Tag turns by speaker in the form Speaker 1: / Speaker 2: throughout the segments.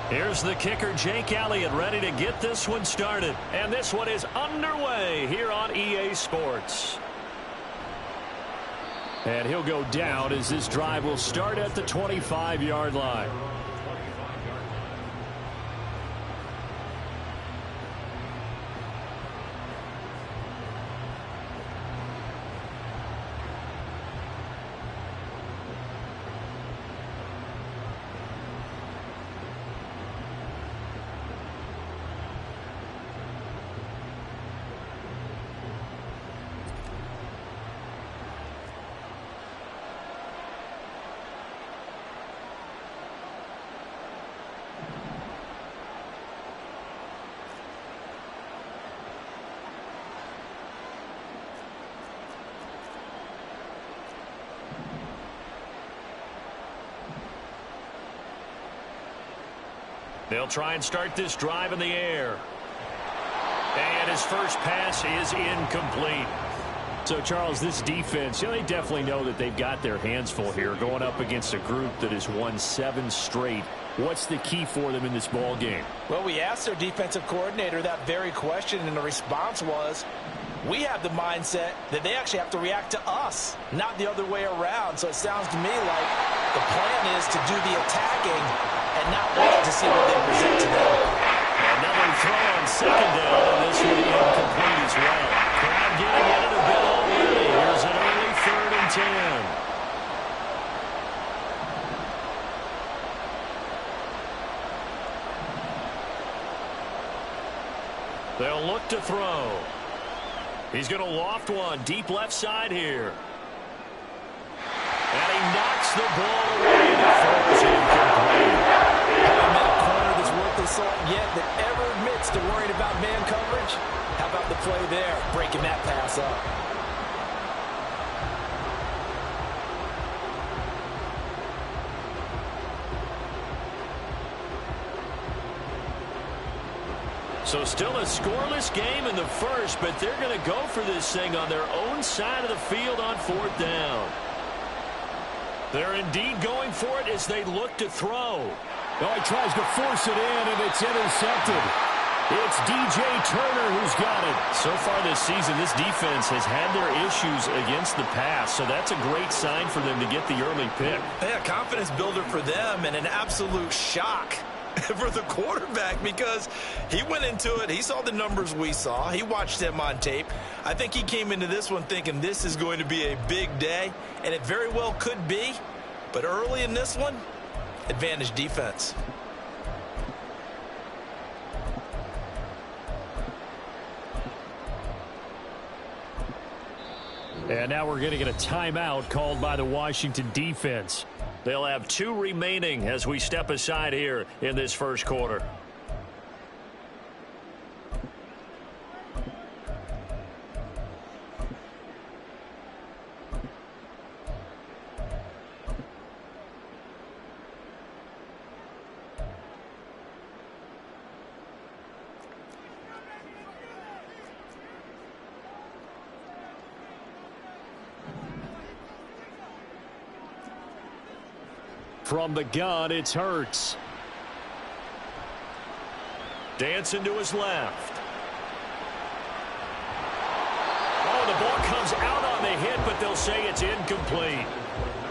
Speaker 1: Here's the kicker, Jake Elliott, ready to get this one started. And this one is underway here on EA Sports. And he'll go down as this drive will start at the 25-yard line. They'll try and start this drive in the air. And his first pass is incomplete. So, Charles, this defense, they definitely know that they've got their hands full here going up against a group that has won 7 straight. What's the key for them in this ball game?
Speaker 2: Well, we asked their defensive coordinator that very question, and the response was, we have the mindset that they actually have to react to us, not the other way around. So it sounds to me like the plan is to do the attacking and not wait to see what they present to them.
Speaker 1: Another throw on second down, and this will be incomplete as well. Crowd getting in it a bit already. Here's an early 3rd and 10. They'll look to throw. He's going to loft one deep left side here. And he knocks the ball away. The throw is incomplete.
Speaker 2: Having met a corner that's worth the salt yet that ever admits to worrying about man coverage? How about the play there, breaking that pass up?
Speaker 1: So still a scoreless game in the first, but they're going to go for this thing on their own side of the field on 4th down. They're indeed going for it as they look to throw.
Speaker 3: Oh, he tries to force it in, and it's intercepted. It's DJ Turner who's got it.
Speaker 1: So far this season, this defense has had their issues against the pass, so that's a great sign for them to get the early pick.
Speaker 4: Yeah, confidence builder for them and an absolute shock for the quarterback because he went into it. He saw the numbers we saw. He watched them on tape. I think he came into this one thinking this is going to be a big day, and it very well could be. But early in this one, advantage defense.
Speaker 1: And now we're going to get a timeout called by the Washington defense. They'll have 2 remaining as we step aside here in this first quarter. From the gun, it's Hurts. Dancing to his left. Oh, the ball comes out on the hit, but they'll say it's incomplete.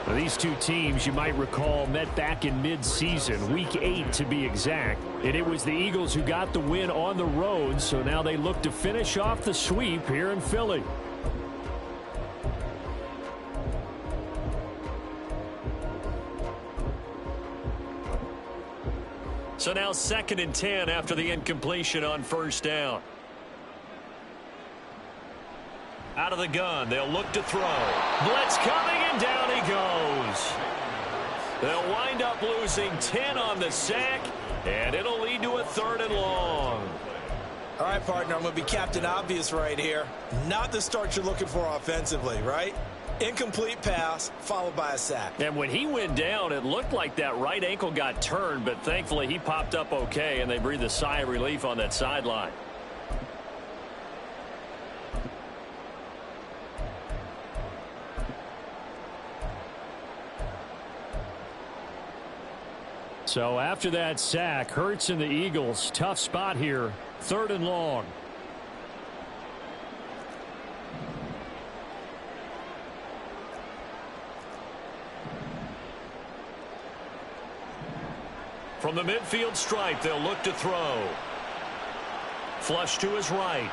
Speaker 1: Now, these two teams, you might recall, met back in mid-season, week 8 to be exact. And it was the Eagles who got the win on the road, so now they look to finish off the sweep here in Philly. So now 2nd and 10 after the incompletion on 1st down. Out of the gun, they'll look to throw. Blitz coming, and down he goes. They'll wind up losing 10 on the sack, and it'll lead to a 3rd and long.
Speaker 2: All right, partner, I'm going to be Captain Obvious right here. Not the start you're looking for offensively, right? Incomplete pass, followed by a sack.
Speaker 1: And when he went down, it looked like that right ankle got turned, but thankfully he popped up okay, and they breathed a sigh of relief on that sideline. So after that sack, Hurts and the Eagles, tough spot here, 3rd and long. From the midfield stripe, they'll look to throw. Flush to his right.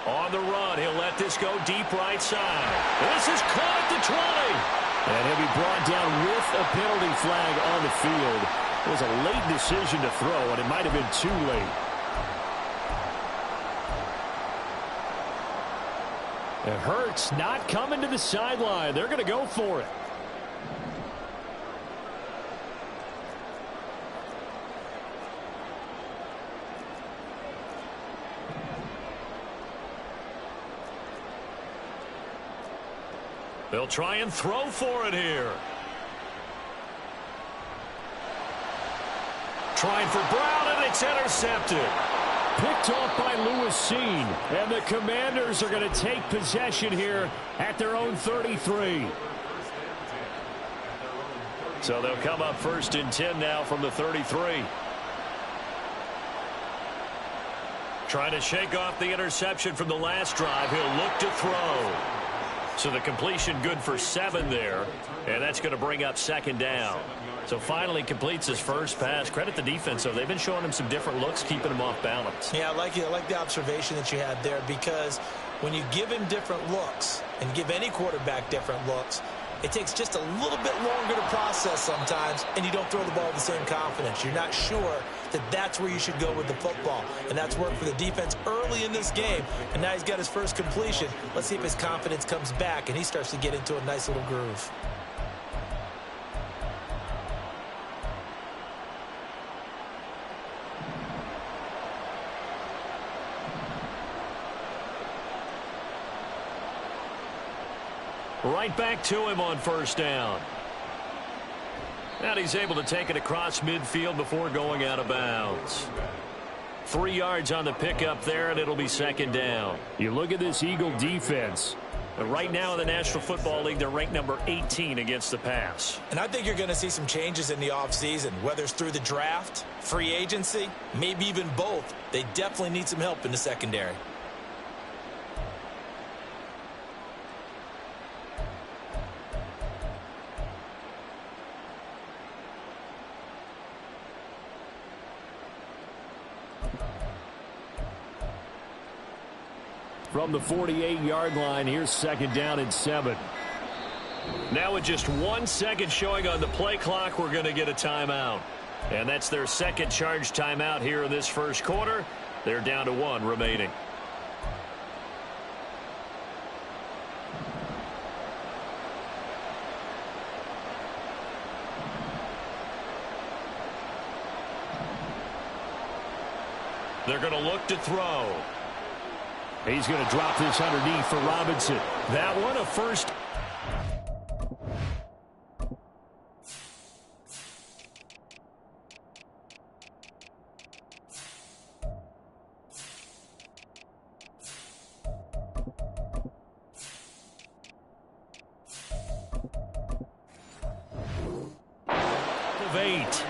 Speaker 1: On the run, he'll let this go deep right side. This is caught at the 20. And he'll be brought down with a penalty flag on the field. It was a late decision to throw, and it might have been too late. It hurts not coming to the sideline. They're going to go for it. They'll try and throw for it here. Trying for Brown, and it's intercepted. Picked off by Lewis. And the Commanders are going to take possession here at their own 33. So they'll come up 1st and 10 now from the 33. Trying to shake off the interception from the last drive. He'll look to throw. So the completion good for 7 there, and that's going to bring up 2nd down. So finally completes his first pass. Credit the defense, though. They've been showing him some different looks, keeping him off balance.
Speaker 2: Yeah, I like the observation that you had there, because when you give him different looks and give any quarterback different looks, it takes just a little bit longer to process sometimes, and you don't throw the ball with the same confidence. You're not sure that that's where you should go with the football. And that's worked for the defense early in this game. And now he's got his first completion. Let's see if his confidence comes back and he starts to get into a nice little groove.
Speaker 1: Right back to him on 1st down. And he's able to take it across midfield before going out of bounds. 3 yards on the pickup there, and it'll be 2nd down. You look at this Eagle defense. Right now in the National Football League, they're ranked number 18 against the pass.
Speaker 2: And I think you're going to see some changes in the offseason, whether it's through the draft, free agency, maybe even both. They definitely need some help in the secondary.
Speaker 1: From the 48-yard line, here's 2nd down and 7. Now with just 1 second showing on the play clock, we're going to get a timeout. And that's their second charge timeout here in this first quarter. They're down to 1 remaining. They're going to look to throw. He's going to drop this underneath for Robinson. That one, a first. Of 8.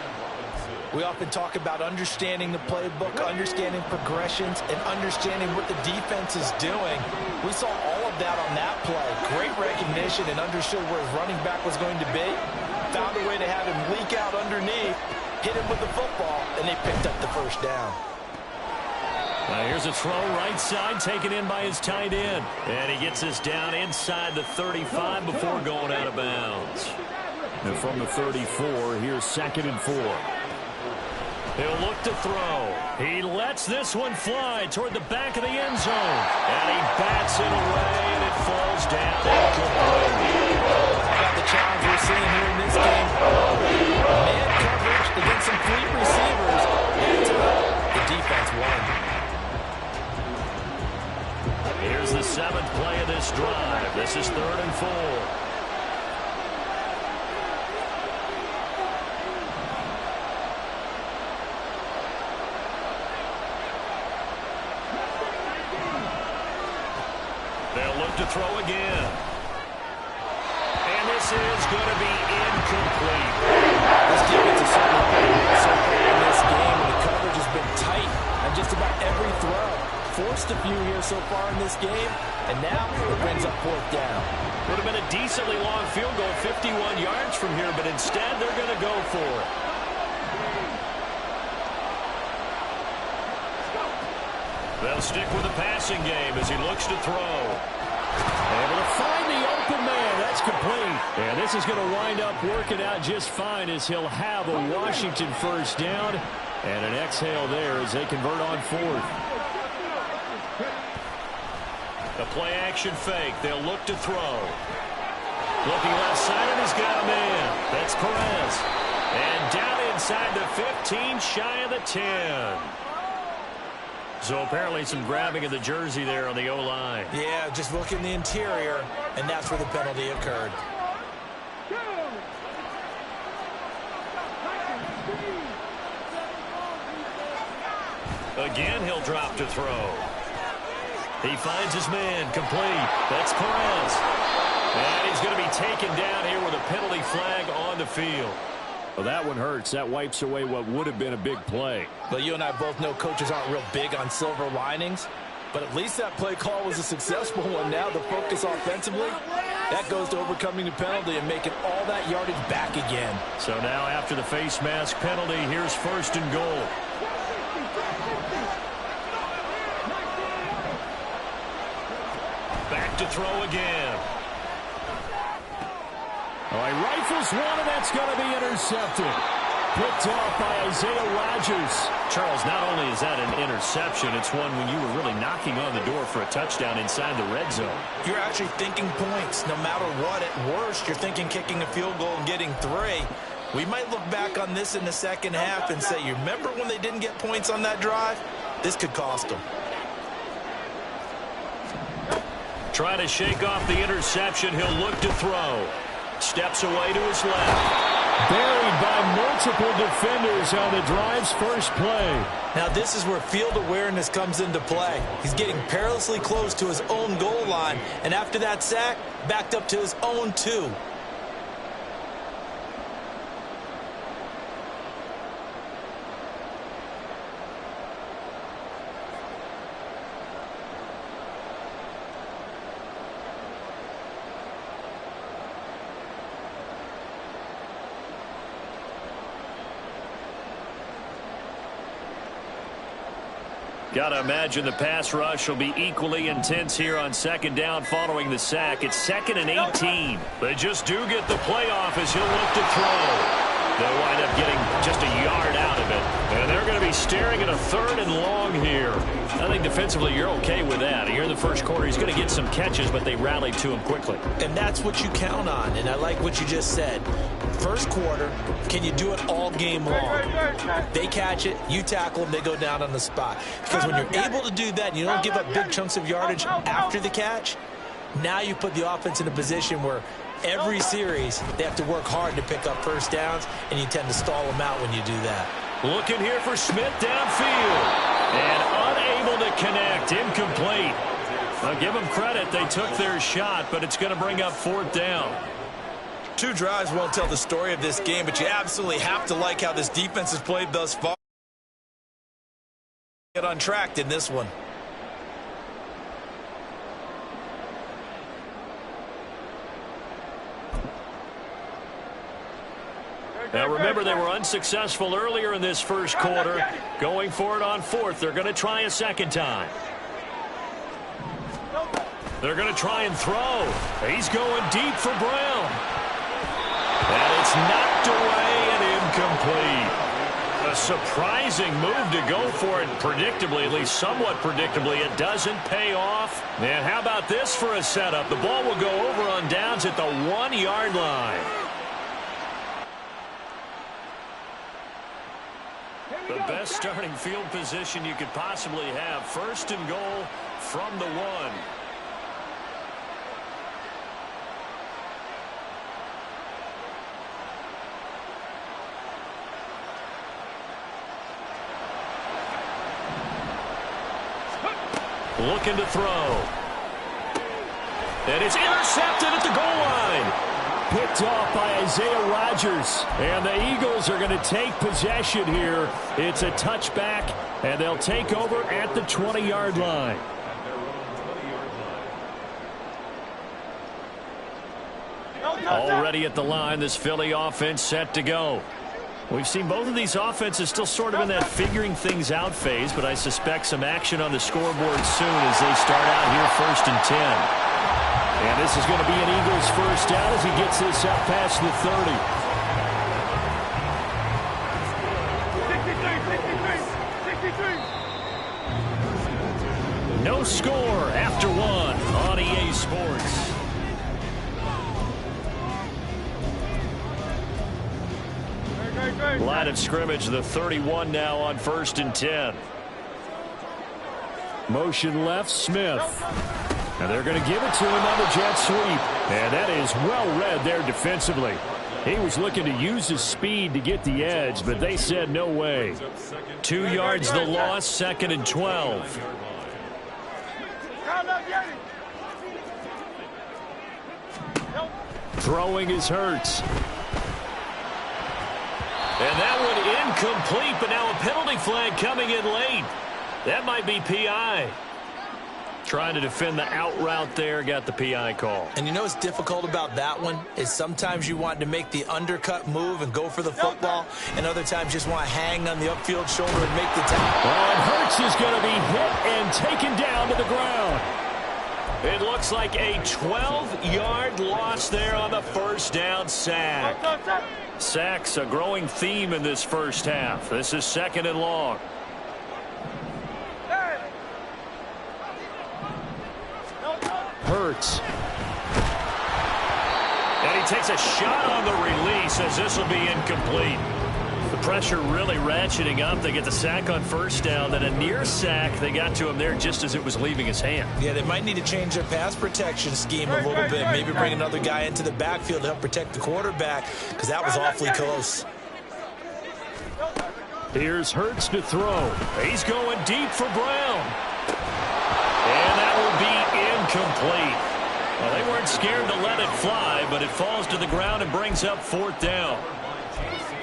Speaker 2: We often talk about understanding the playbook, understanding progressions, and understanding what the defense is doing. We saw all of that on that play. Great recognition and understood where his running back was going to be. Found a way to have him leak out underneath, hit him with the football, and they picked up the 1st down.
Speaker 1: Now here's a throw right side, taken in by his tight end. And he gets this down inside the 35 before going out of bounds. And from the 34, here's 2nd and 4. He'll look to throw. He lets this one fly toward the back of the end zone. And he bats it away, and it falls down incomplete.
Speaker 2: How about the challenge we're seeing here in this game? Man coverage against some fleet receivers. And the defense won.
Speaker 1: Here's the 7th play of this drive. This is 3rd and 4. To throw again. And this is going to be incomplete.
Speaker 2: This defense forced a few here so far in this game, and now it brings up fourth down.
Speaker 1: Would have been a decently long field goal, 51 yards from here, but instead they're going to go for it. They'll stick with the passing game as he looks to throw. Able to find the open man. That's complete. And this is going to wind up working out just fine as he'll have a Washington first down. And an exhale there as they convert on fourth. A play-action fake. They'll look to throw. Looking left side, and he's got a man. That's Perez. And down inside the 15, shy of the 10. So apparently some grabbing of the jersey there on the O-line.
Speaker 2: Yeah, just look in the interior, and that's where the penalty occurred.
Speaker 1: Again, he'll drop to throw. He finds his man, complete. That's Perez. And he's going to be taken down here with a penalty flag on the field. Well, that one hurts. That wipes away what would have been a big play.
Speaker 2: But you and I both know coaches aren't real big on silver linings. But at least that play call was a successful one. Now the focus offensively, that goes to overcoming the penalty and making all that yardage back again.
Speaker 1: So now after the face mask penalty, here's first and goal. Back to throw again. All right, rifles one, and that's going to be intercepted. Picked off by Isaiah Rodgers. Charles, not only is that an interception, it's one when you were really knocking on the door for a touchdown inside the red zone.
Speaker 2: You're actually thinking points. No matter what, at worst, you're thinking kicking a field goal and getting 3. We might look back on this in the second half and say, you remember when they didn't get points on that drive? This could cost them.
Speaker 1: Trying to shake off the interception. He'll look to throw. Steps away to his left. Buried by multiple defenders on the drive's first play.
Speaker 2: Now this is where field awareness comes into play. He's getting perilously close to his own goal line, and after that sack, backed up to his own 2.
Speaker 1: Got to imagine the pass rush will be equally intense here on second down following the sack. It's 2nd and 18. They just do get the playoff as he'll look to throw. They'll wind up getting just a yard out of it. And they're going to be staring at a 3rd and long here. I think defensively you're okay with that. Here in the first quarter, he's going to get some catches, but they rallied to him quickly.
Speaker 2: And that's what you count on, and I like what you just said. First quarter, can you do it all game long? They catch it, you tackle them, they go down on the spot. Because when you're able to do that and you don't give up big chunks of yardage after the catch, now you put the offense in a position where every series they have to work hard to pick up first downs, and you tend to stall them out when you do that.
Speaker 1: Looking here for Smith downfield. And unable to connect, incomplete. I'll give them credit, they took their shot, but it's going to bring up 4th down.
Speaker 4: 2 drives won't tell the story of this game, but you absolutely have to like how this defense has played thus far. Get on track in this one.
Speaker 1: Now remember, they were unsuccessful earlier in this first quarter. Going for it on 4th. They're going to try a second time. They're going to try and throw. He's going deep for Brown. And it's knocked away and incomplete. A surprising move to go for it predictably, at least somewhat predictably. It doesn't pay off. And how about this for a setup? The ball will go over on downs at the 1-yard line. The best starting field position you could possibly have. 1st and goal from the 1. Looking to throw. And it's intercepted at the goal line.
Speaker 3: picked off by Isaiah Rodgers. And the Eagles are going to take possession here. It's a touchback, and they'll take over at the 20-yard line.
Speaker 1: Already at the line, this Philly offense set to go. We've seen both of these offenses still sort of in that figuring things out phase, but I suspect some action on the scoreboard soon as they start out here 1st and 10. And this is going to be an Eagles first down as he gets this up past the 30. No score after one on EA Sports. Line of scrimmage, the 31 now on 1st and 10.
Speaker 3: Motion left, Smith. And they're going to give it to him on the jet sweep. And that is well read there defensively. He was looking to use his speed to get the edge, but they said no way.
Speaker 1: 2 yards the loss, 2nd and 12.
Speaker 3: Throwing is Hurts.
Speaker 1: And that one incomplete, but now a penalty flag coming in late. That might be PI. Trying to defend the out route there, got the PI call.
Speaker 2: And you know what's difficult about that one is sometimes you want to make the undercut move and go for the football, and other times just want to hang on the upfield shoulder and make the tackle.
Speaker 3: Oh, and Hurts is going to be hit and taken down to the ground.
Speaker 1: It looks like a 12-yard loss there on the first down sack. Sacks a growing theme in this first half. This is 2nd and long.
Speaker 3: Hurts.
Speaker 1: And he takes a shot on the release as this will be incomplete. The pressure really ratcheting up. They get the sack on first down, then a near sack. They got to him there just as it was leaving his hand.
Speaker 2: Yeah, they might need to change their pass protection scheme a little bit. Maybe bring another guy into the backfield to help protect the quarterback, because that was awfully close.
Speaker 3: Here's Hurts to throw.
Speaker 1: He's going deep for Brown. And that will be incomplete. Well, they weren't scared to let it fly, but it falls to the ground and brings up 4th down.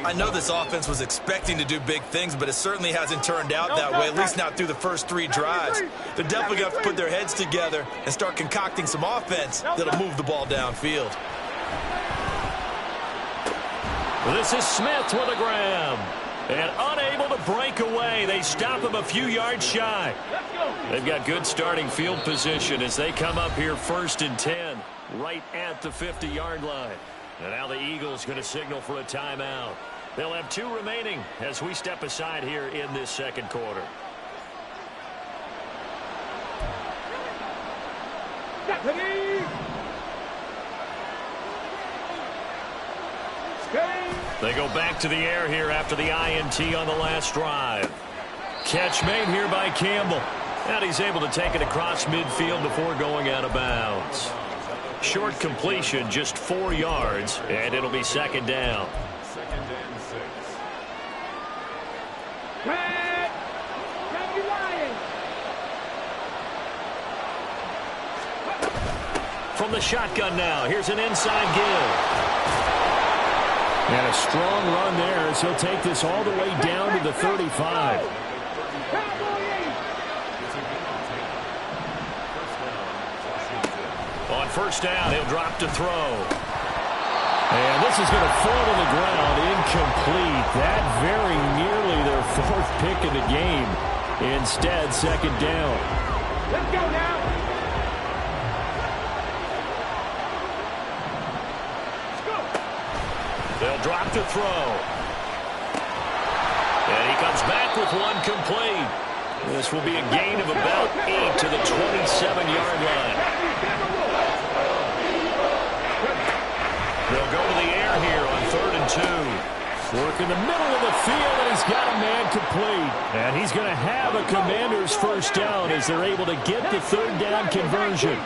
Speaker 4: I know this offense was expecting to do big things, but it certainly hasn't turned out that way, at least not through the first 3 drives. They're definitely going to have to put their heads together and start concocting some offense that'll move the ball downfield.
Speaker 1: This is Smith with a grab. And unable to break away. They stop him a few yards shy. They've got good starting field position as they come up here 1st and 10, right at the 50-yard line. And now the Eagles going to signal for a timeout. They'll have 2 remaining as we step aside here in this 2nd quarter. They go back to the air here after the INT on the last drive. Catch made here by Campbell. And he's able to take it across midfield before going out of bounds. Short completion, just 4 yards, and it'll be 2nd down. From the shotgun now, here's an inside give.
Speaker 3: And a strong run there as he'll take this all the way down to the 35.
Speaker 1: On first down, he'll drop to throw.
Speaker 3: And this is going to fall to the ground, incomplete. That very nearly their 4th pick of the game. Instead, 2nd down.
Speaker 5: Let's go now.
Speaker 1: They'll drop to throw. And he comes back with one complete. This will be a gain of about 8 to the 27-yard line. They'll go to the air here on 3rd and 2.
Speaker 3: Work in the middle of the field, and he's got a man complete. And he's going to have a Commander's first down as they're able to get the 3rd down conversion.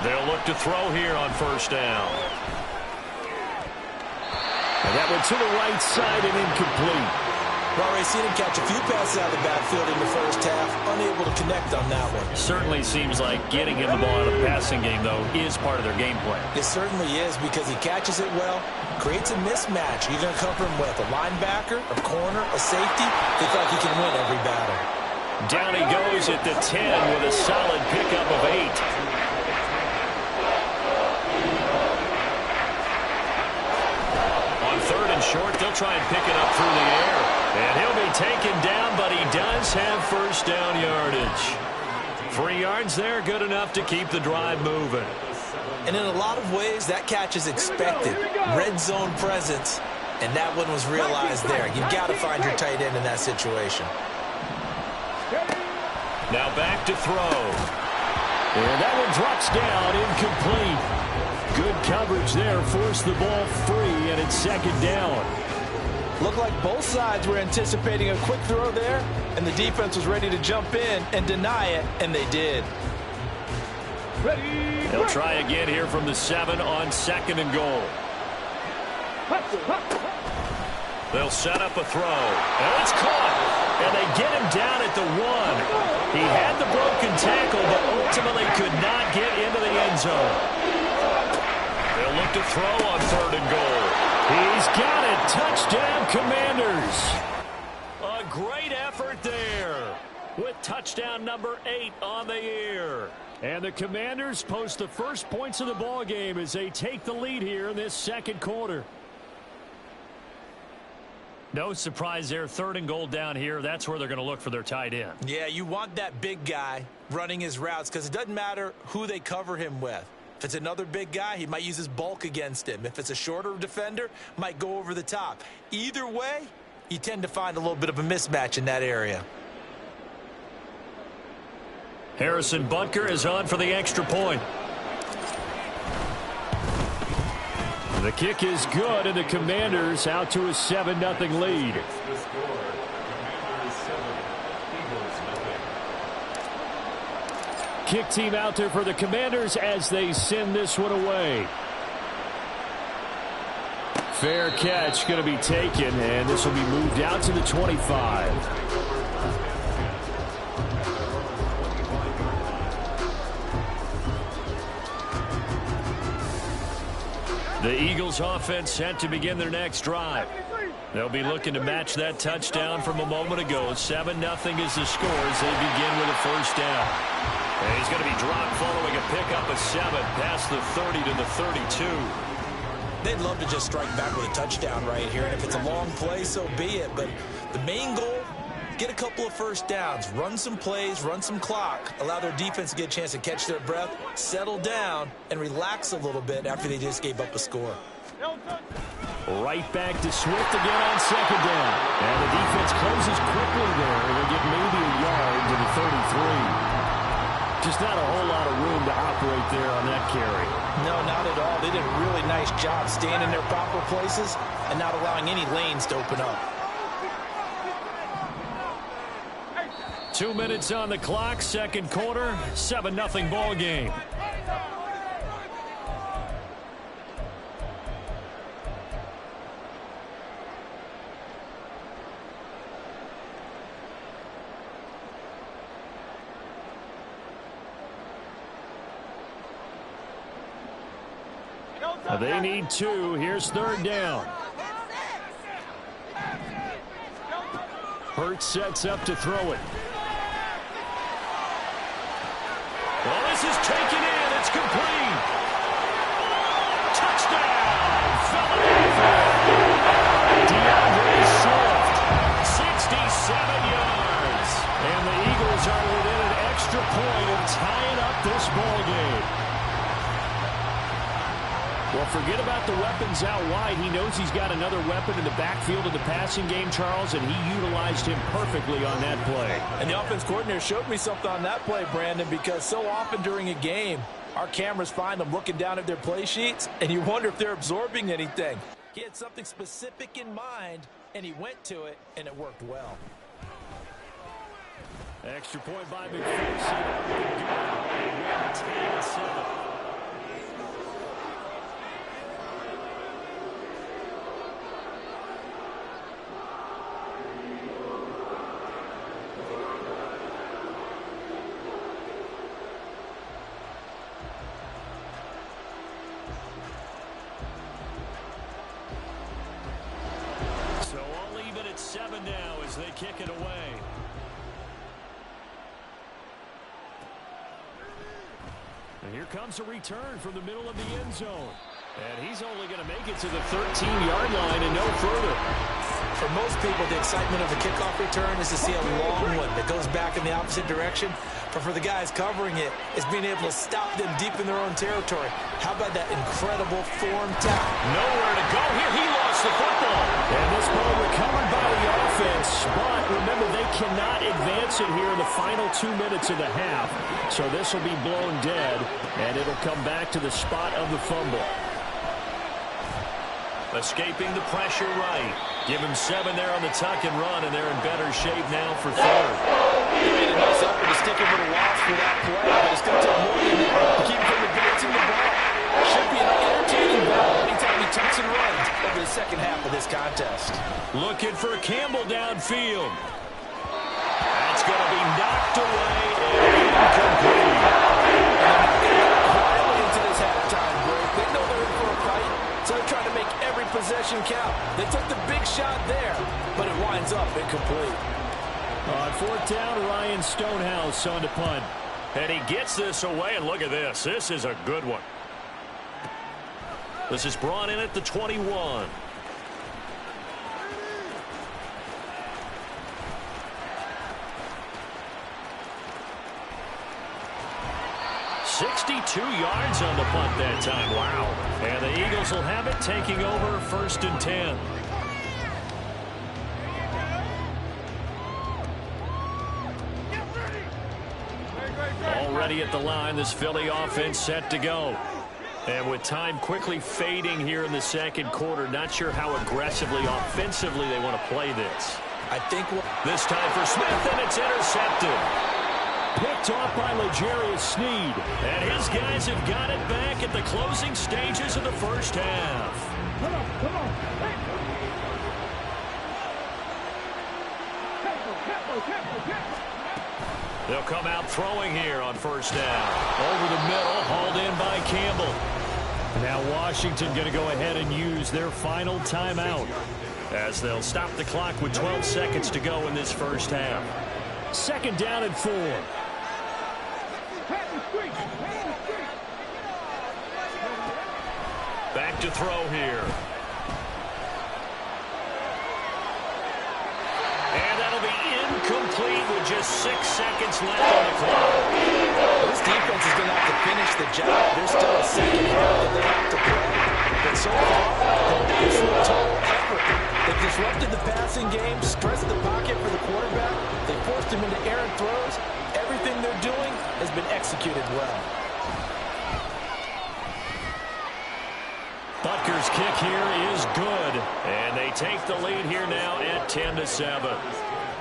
Speaker 1: They'll look to throw here on first down.
Speaker 3: And that went to the right side and incomplete.
Speaker 2: We've already seen him catch a few passes out of the backfield in the first half, unable to connect on that one.
Speaker 1: Certainly seems like getting him the ball out of the passing game, though, is part of their game plan.
Speaker 2: It certainly is because he catches it well, creates a mismatch. You're going to cover him with a linebacker, a corner, a safety. They feel like he can win every battle.
Speaker 1: Down he goes at the 10 with a solid pickup of 8. On 3rd and short, they'll try and pick it up through the air. And he'll be taken down, but he does have first down yardage. 3 yards there, good enough to keep the drive moving.
Speaker 2: And in a lot of ways, that catch is expected. Red zone presence, and that one was realized there. You've got to find your tight end in that situation.
Speaker 1: Now back to throw. And that one drops down, incomplete. Good coverage there, forced the ball free, and it's 2nd down.
Speaker 2: Looked like both sides were anticipating a quick throw there, and the defense was ready to jump in and deny it, and they did.
Speaker 1: They'll try again here from the 7 on 2nd and goal. They'll set up a throw. And it's caught. And they get him down at the 1. He had the broken tackle, but ultimately could not get into the end zone. They'll look to throw on 3rd and goal. He's got it. Touchdown, Commanders. A great effort there with touchdown number 8 on the year. And the Commanders post the first points of the ball game as they take the lead here in this 2nd quarter. No surprise there. 3rd and goal down here. That's where they're going to look for their tight end.
Speaker 2: Yeah, you want that big guy running his routes because it doesn't matter who they cover him with. If it's another big guy, he might use his bulk against him. If it's a shorter defender, might go over the top. Either way, you tend to find a little bit of a mismatch in that area.
Speaker 1: Harrison Butker is on for the extra point. The kick is good, and the Commanders out to a 7-0 lead. Kick team out there for the Commanders as they send this one away. Fair catch going to be taken, and this will be moved out to the 25. The Eagles offense set to begin their next drive. They'll be looking to match that touchdown from a moment ago. 7-0 is the score as they begin with a first down. And he's going to be dropped following a pickup of 7 past the 30 to the 32.
Speaker 2: They'd love to just strike back with a touchdown right here. And if it's a long play, so be it. But the main goal, get a couple of first downs, run some plays, run some clock, allow their defense to get a chance to catch their breath, settle down, and relax a little bit after they just gave up a score.
Speaker 1: Right back to Swift again on 2nd down. And the defense closes quickly there. They'll get maybe a yard to the 33. Just not a whole lot of room to operate there on that carry.
Speaker 2: No, not at all. They did a really nice job staying in their proper places and not allowing any lanes to open up.
Speaker 1: 2 minutes on the clock, 2nd quarter, 7-0 ball game. They need 2. Here's 3rd down. Hurts sets up to throw it. Well, this is taken in. It's complete. Touchdown, Philadelphia. DeAndre Swift, 67 yards. And the Eagles are within an extra point of tying up this ball game. Well, forget about the weapons out wide. He knows he's got another weapon in the backfield of the passing game, Charles, and he utilized him perfectly on that play.
Speaker 2: And the offense coordinator showed me something on that play, Brandon, because so often during a game, our cameras find them looking down at their play sheets, and you wonder if they're absorbing anything. He had something specific in mind, and he went to it, and it worked well.
Speaker 3: Extra point by McPherson.
Speaker 1: as they kick it away. And here comes a return from the middle of the end zone. And he's only going to make it to the 13-yard line and no further.
Speaker 2: For most people, the excitement of a kickoff return is to see a long one that goes back in the opposite direction. But for the guys covering it, it's being able to stop them deep in their own territory. How about that incredible form tackle?
Speaker 1: Nowhere to go here. He lost the football. And this ball recovered by the offense. But remember, they cannot advance it here in the final 2 minutes of the half. So this will be blown dead, and it'll come back to the spot of the fumble. Escaping the pressure right. Give him 7 there on the tuck and run, and they're in better shape now for third.
Speaker 2: They made a nice effort to stick him with a loss for that play, but it's going to take more than that to keep him from advancing the ball. Should be an entertaining battle anytime he tucks and runs over the second half of this contest.
Speaker 1: Looking for Campbell downfield. That's going to be knocked away and incomplete.
Speaker 2: Quietly into this halftime break. They know they're in for a fight, so they're trying to make every possession count. They took the big shot there, but it winds up incomplete.
Speaker 1: On fourth down, Ryan Stonehouse on to punt. And he gets this away, and look at this. This is a good one. This is brought in at the 21. "62 yards on the punt that time. Wow. And the Eagles will have it, taking over 1st and 10. Already at the line, this Philly offense set to go. And with time quickly fading here in the second quarter, not sure how aggressively, offensively they want to play this.
Speaker 2: I think
Speaker 1: this time for Smith, and it's intercepted. Picked off by L'Jarius Sneed. And his guys have got it back at the closing stages of the first half.
Speaker 5: Come on.
Speaker 1: They'll come out throwing here on first down. Over the middle, hauled in by Campbell. Now Washington going to go ahead and use their final timeout, as they'll stop the clock with 12 seconds to go in this first half. 2nd down and 4. Back to throw here. And that'll be incomplete with just 6 seconds left on the clock.
Speaker 2: This defense is going to have to finish the job. There's still a second half that they have to play. But so far, the actual total effort. They've disrupted the passing game, stressed the pocket for the quarterback. They forced him into errant throws. Everything they're doing has been executed well.
Speaker 1: Butker's kick here is good, and they take the lead here now at 10-7.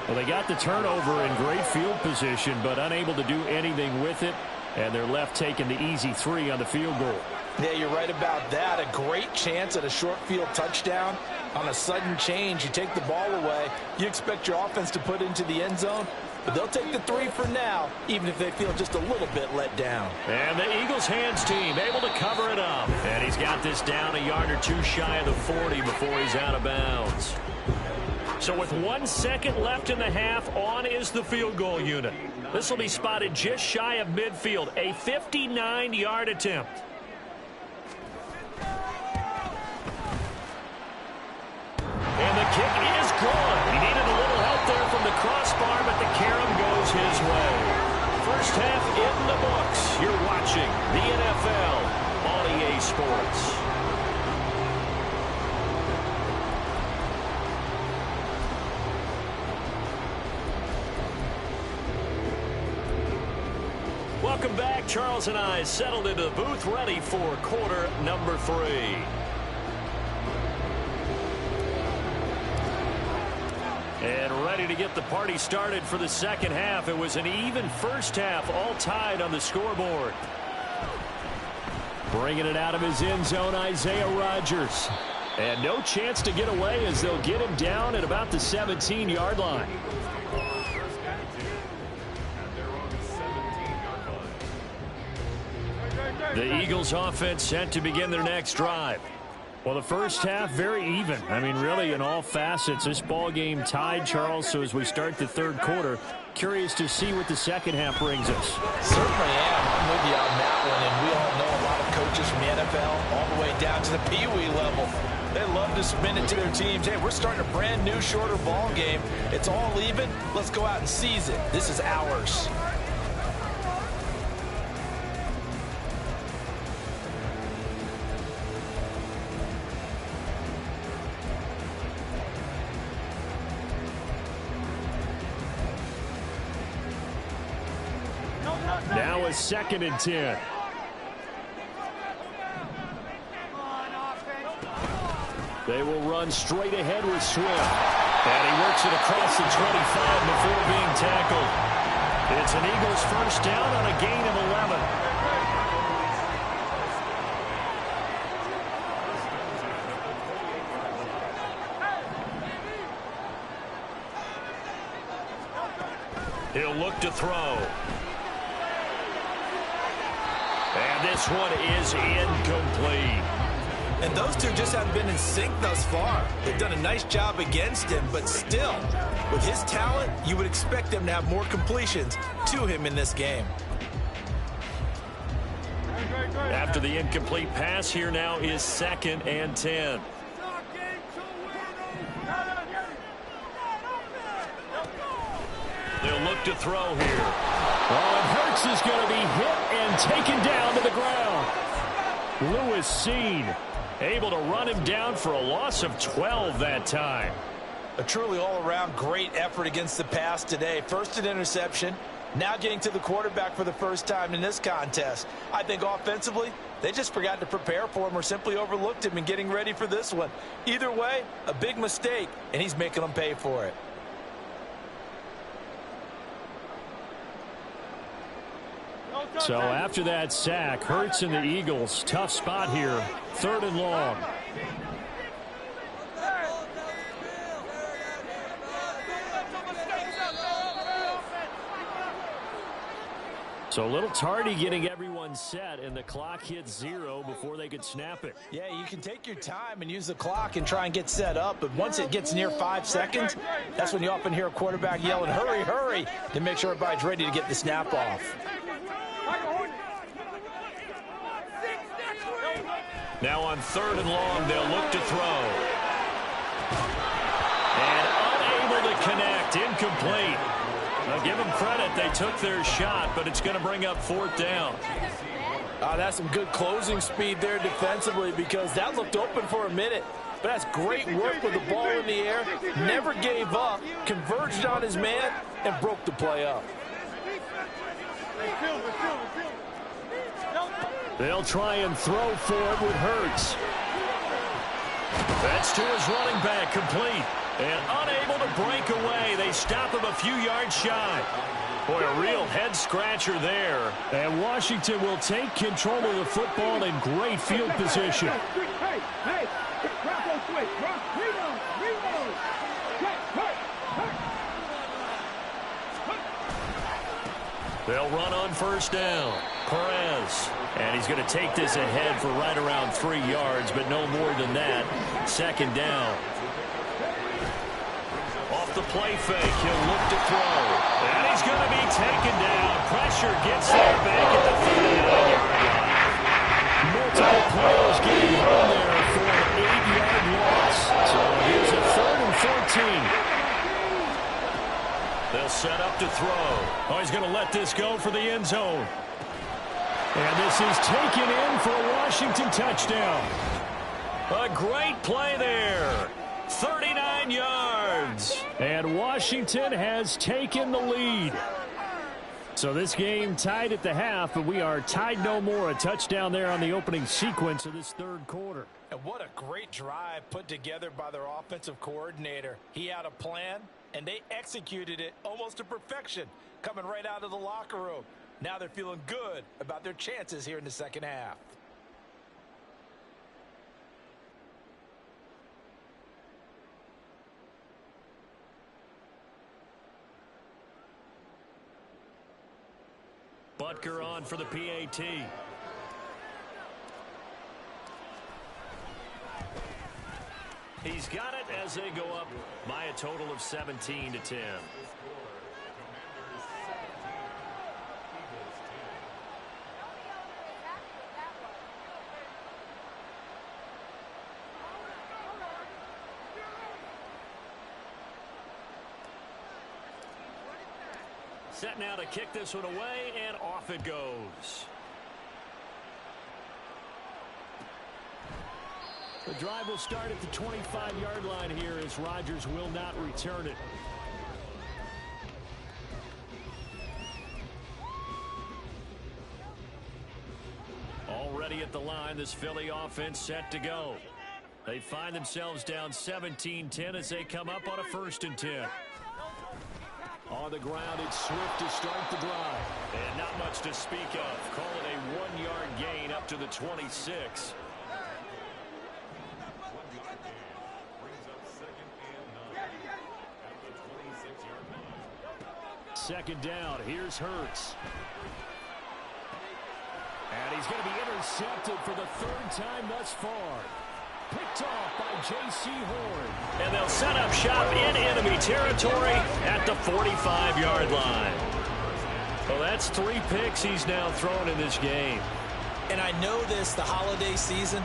Speaker 1: Well, they got the turnover in great field position, but unable to do anything with it, and they're left taking the easy 3 on the field goal.
Speaker 2: Yeah, you're right about that. A great chance at a short field touchdown. On a sudden change, you take the ball away. You expect your offense to put into the end zone, but they'll take the 3 for now, even if they feel just a little bit let down.
Speaker 1: And the Eagles hands team able to cover it up. And he's got this down a yard or 2 shy of the 40 before he's out of bounds. So with 1 second left in the half, on is the field goal unit. This will be spotted just shy of midfield, a 59-yard attempt. And the kick is good. He needed a little help there from the crossbar, but the carom goes his way. First half in the books. You're watching the NFL on EA Sports. Welcome back. Charles and I settled into the booth, ready for quarter number 3. And ready to get the party started for the second half. It was an even first half, all tied on the scoreboard. Bringing it out of his end zone, Isaiah Rodgers. And no chance to get away as they'll get him down at about the 17-yard line. The Eagles offense set to begin their next drive.
Speaker 3: Well, the first half, very even. I mean, really, in all facets, this ball game tied, Charles. So as we start the third quarter, curious to see what the second half brings us.
Speaker 2: Certainly am. I'm with you on that one. And we all know a lot of coaches from the NFL all the way down to the Pee-wee level. They love to spin it to their teams. Hey, we're starting a brand new, shorter ball game. It's all even. Let's go out and seize it. This is ours.
Speaker 3: Now a 2nd and 10. They will run straight ahead with Swift. And he works it across the 25 before being tackled. It's an Eagles first down on a gain of 11.
Speaker 1: He'll look to throw. And this one is incomplete.
Speaker 4: And those two just haven't been in sync thus far. They've done a nice job against him, but still, with his talent, you would expect them to have more completions to him in this game.
Speaker 1: After the incomplete pass, here now is 2nd and 10. They'll look to throw here.
Speaker 3: Oh, and Hurts is going to be hit and taken down to the ground. Lewis Seen able to run him down for a loss of 12 that time.
Speaker 2: A truly all-around great effort against the pass today. First an interception, now getting to the quarterback for the first time in this contest. I think offensively, they just forgot to prepare for him or simply overlooked him in getting ready for this one. Either way, a big mistake, and he's making them pay for it.
Speaker 3: So after that sack, Hurts and the Eagles, tough spot here, 3rd and long. So a little tardy getting everyone set, and the clock hits 0 before they could snap it.
Speaker 2: Yeah, you can take your time and use the clock and try and get set up, but once it gets near 5 seconds, that's when you often hear a quarterback yelling, hurry, hurry, to make sure everybody's ready to get the snap off.
Speaker 1: Now on 3rd and long, they'll look to throw. And unable to connect, incomplete. Now give them credit, they took their shot, but it's going to bring up 4th down.
Speaker 2: That's some good closing speed there defensively because that looked open for a minute. But that's great work with the ball in the air. Never gave up, converged on his man, and broke the play up.
Speaker 3: They'll try and throw for it with Hurts.
Speaker 1: That's to his running back, complete. And unable to break away. They stop him a few yards shy. Boy, a real head-scratcher there.
Speaker 3: And Washington will take control of the football in great field position.
Speaker 1: They'll run on 1st down. Perez. And he's going to take this ahead for right around 3 yards, but no more than that. 2nd down. Off the play fake, he'll look to throw. And he's going to be taken down. Pressure gets there back at the 39-yard line.
Speaker 3: Multiple players getting home there for an 8-yard loss. So here's a 3rd and 14.
Speaker 1: They'll set up to throw.
Speaker 3: Oh, he's going to let this go for the end zone. And this is taken in for a Washington touchdown.
Speaker 1: A great play there. 39 yards.
Speaker 3: And Washington has taken the lead. So this game tied at the half, but we are tied no more. A touchdown there on the opening sequence of this 3rd quarter.
Speaker 2: And what a great drive put together by their offensive coordinator. He had a plan, and they executed it almost to perfection, coming right out of the locker room. Now they're feeling good about their chances here in the second half.
Speaker 1: Butker on for the PAT. He's got it as they go up by a total of 17-10. Set now to kick this one away, and off it goes. The drive will start at the 25-yard line here as Rodgers will not return it. Already at the line, this Philly offense set to go. They find themselves down 17-10 as they come up on a 1st and 10. On the ground, it's Swift to start the drive. And not much to speak of. Call it a 1-yard gain up to the 26. Second down, here's Hurts. And he's going to be intercepted for the 3rd time thus far. Picked off by J.C. Horn. And they'll set up shop in enemy territory at the 45-yard line. Well, that's 3 picks he's now thrown in this game.
Speaker 2: And I know this, the holiday season,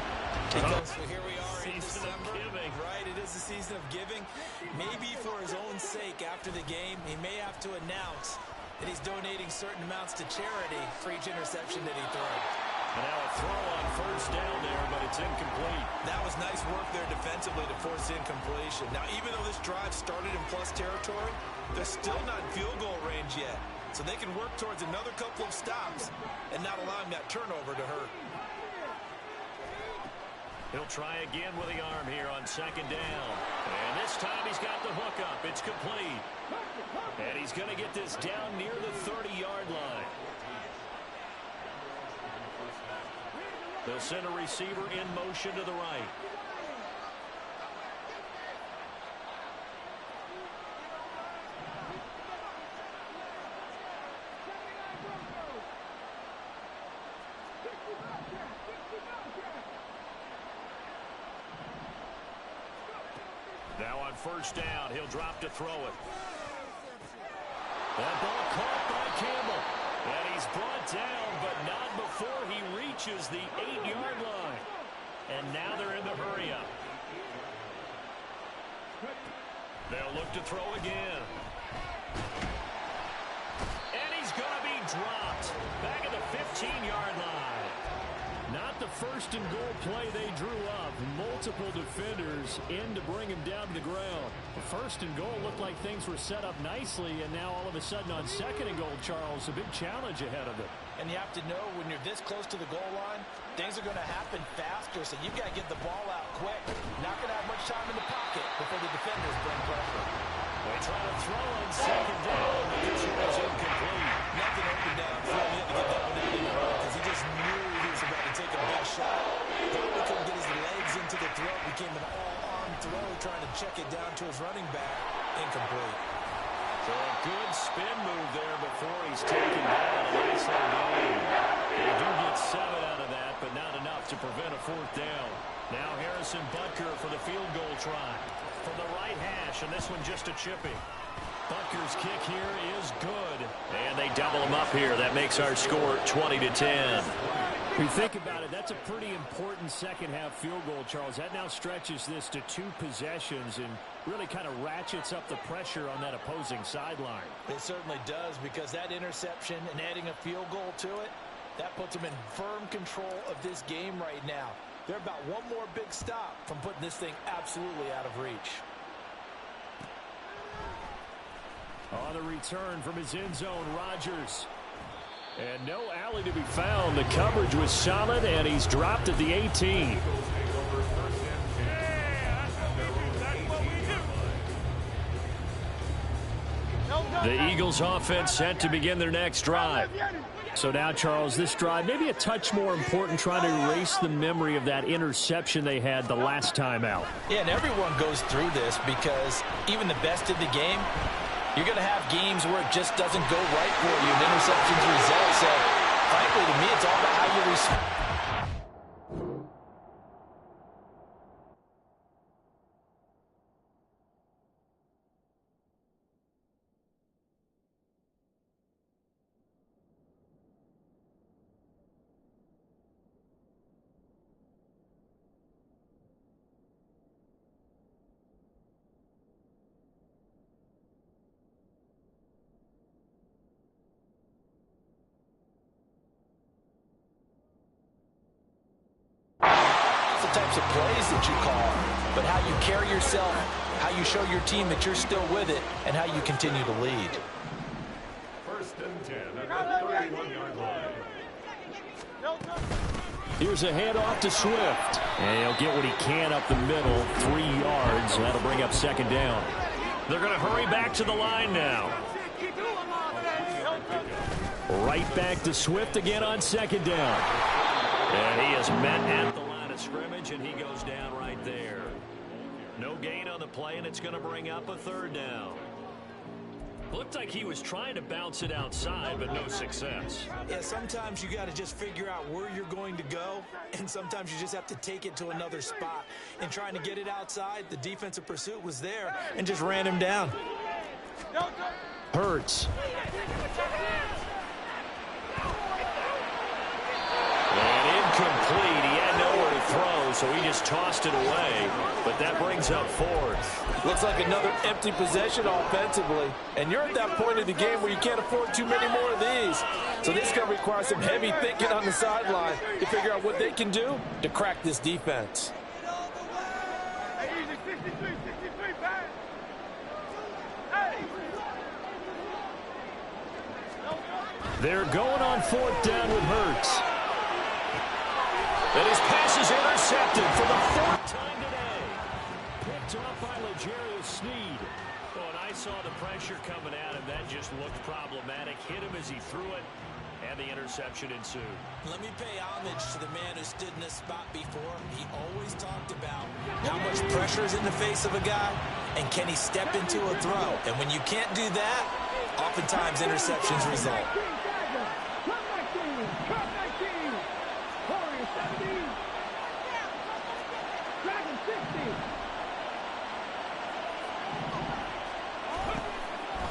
Speaker 2: because here we are in
Speaker 1: Season of
Speaker 2: December,
Speaker 1: giving.
Speaker 2: right? It is the season of giving. Maybe for his own sake after the game, he may have to announce that he's donating certain amounts to charity for each interception that he throws.
Speaker 1: And now a throw on 1st down there, but it's incomplete.
Speaker 4: That was nice work there defensively to force incompletion. Now, even though this drive started in plus territory, they're still not in field goal range yet. So they can work towards another couple of stops and not allowing that turnover to hurt.
Speaker 1: He'll try again with the arm here on 2nd down. And this time he's got the hook up. It's complete. And he's going to get this down near the 30-yard line. They'll send a receiver in motion to the right. Now on 1st down, he'll drop to throw it. That ball caught by Campbell. And he's brought down, but not before he reaches the 8-yard line. And now they're in the hurry-up. They'll look to throw again. And he's going to be dropped back at the 15-yard line. Not the 1st and goal play they drew up. Multiple defenders in to bring him down to the ground. The 1st and goal looked like things were set up nicely, and now all of a sudden on 2nd and goal, Charles, a big challenge ahead of it.
Speaker 2: And you have to know when you're this close to the goal line, things are going to happen faster, so you've got to get the ball out quick. Not going to have much time in the pocket before the defenders bring pressure.
Speaker 1: They try to throw on 2nd down, but this one is incomplete.
Speaker 4: Nothing open downfield. He had to get that one out in the because he just knew he was about to take a big shot. Probably couldn't get his legs into the throw. Became an all-arm throw, trying to check it down to his running back. Incomplete.
Speaker 1: So a good spin move there before he's taken down. A nice little game. They do get 7 out of that, but not enough to prevent a 4th down. Now Harrison Butker for the field goal try. From the right hash, and this one just a chippy. Butker's kick here is good. And they double him up here. That makes our score 20-10.
Speaker 3: If you think about it, that's a pretty important second-half field goal, Charles. That now stretches this to 2 possessions and really kind of ratchets up the pressure on that opposing sideline.
Speaker 2: It certainly does, because that interception and adding a field goal to it, that puts them in firm control of this game right now. They're about one more big stop from putting this thing absolutely out of reach.
Speaker 3: On the return from his end zone, Rodgers. And no alley to be found. The coverage was solid, and he's dropped at the 18. The Eagles offense set to begin their next drive. So now, Charles, this drive maybe a touch more important, trying to erase the memory of that interception they had the last time out.
Speaker 2: Yeah, and everyone goes through this because even the best of the game, you're going to have games where it just doesn't go right for you and interceptions result. So, frankly, to me, it's all about how you respond. types of plays that you call, but how you carry yourself, how you show your team that you're still with it, and how you continue to lead.
Speaker 3: First and 10 at the 31-yard line. Here's a handoff to Swift. And he'll get what he can up the middle, 3 yards. That'll bring up second down. They're going to hurry back to the line now. Right back to Swift again on second down. And he is met at the line of scrimmage, and he goes down right there. No gain on the play, and it's going to bring up a third down. Looked like he was trying to bounce it outside, but no success.
Speaker 2: Yeah, sometimes you got to just figure out where you're going to go, and sometimes you just have to take it to another spot. And trying to get it outside, the defensive pursuit was there and just ran him down.
Speaker 3: Hurts. And incomplete. He had nowhere to throw, so he just tossed it away. But that brings up fourth.
Speaker 2: Looks like another empty possession offensively. And you're at that point of the game where you can't afford too many more of these. So this is going to require some heavy thinking on the sideline to figure out what they can do to crack this defense.
Speaker 3: They're going on fourth down with Hurts. And his pass is intercepted for the fourth time today. Picked off by L'Jarius Sneed. Oh, and I saw the pressure coming at him. That just looked problematic. Hit him as he threw it, and the interception ensued.
Speaker 2: Let me pay homage to the man who stood in this spot before. He always talked about how much pressure is in the face of a guy, and can he step into a throw. And when you can't do that, oftentimes interceptions result.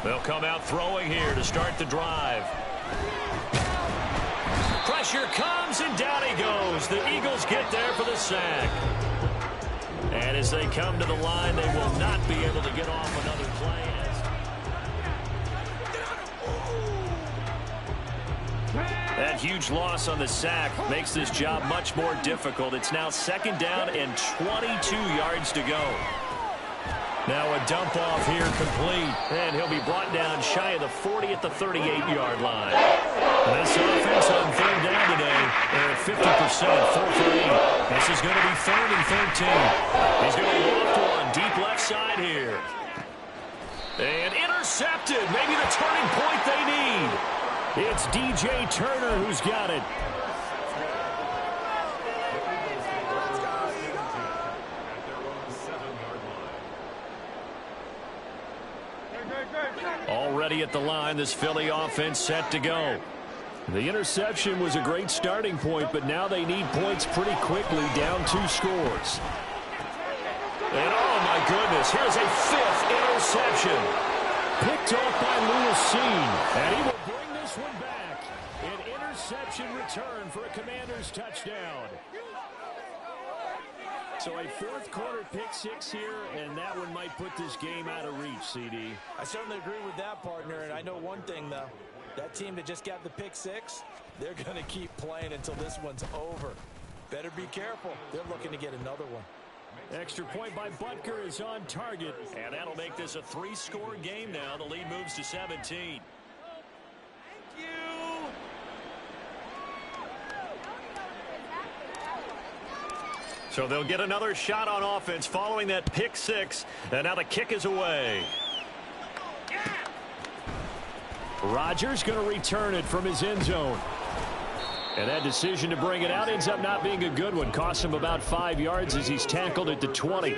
Speaker 3: They'll come out throwing here to start the drive. Pressure comes, and down he goes. The Eagles get there for the sack. And as they come to the line, they will not be able to get off another play. That huge loss on the sack makes this job much more difficult. It's now second down and 22 yards to go. Now a dump off here complete, and he'll be brought down shy of the 40 at the 38-yard line. This offense on third down today, they're at 50%, 4 for 8. This is going to be third and 13. He's going to loft one deep left side here. And intercepted, maybe the turning point they need. It's DJ Turner who's got it. Already at the line, this Philly offense set to go. The interception was a great starting point, but now they need points pretty quickly, down 2 scores. And oh my goodness, here's a 5th interception. Picked off by Lewis, and he will bring this one back. An interception return for a Commanders touchdown. So a fourth quarter pick 6 here, and that one might put this game out of reach, CD.
Speaker 2: I certainly agree with that, partner, and I know one thing, though. That team that just got the pick 6, they're going to keep playing until this one's over. Better be careful. They're looking to get another one.
Speaker 3: Extra point by Butker is on target, and that'll make this a 3-score game now. The lead moves to 17. Thank you. So they'll get another shot on offense following that pick 6, and now the kick is away. Rodgers going to return it from his end zone. And that decision to bring it out ends up not being a good one. Costs him about 5 yards as he's tackled at the 20.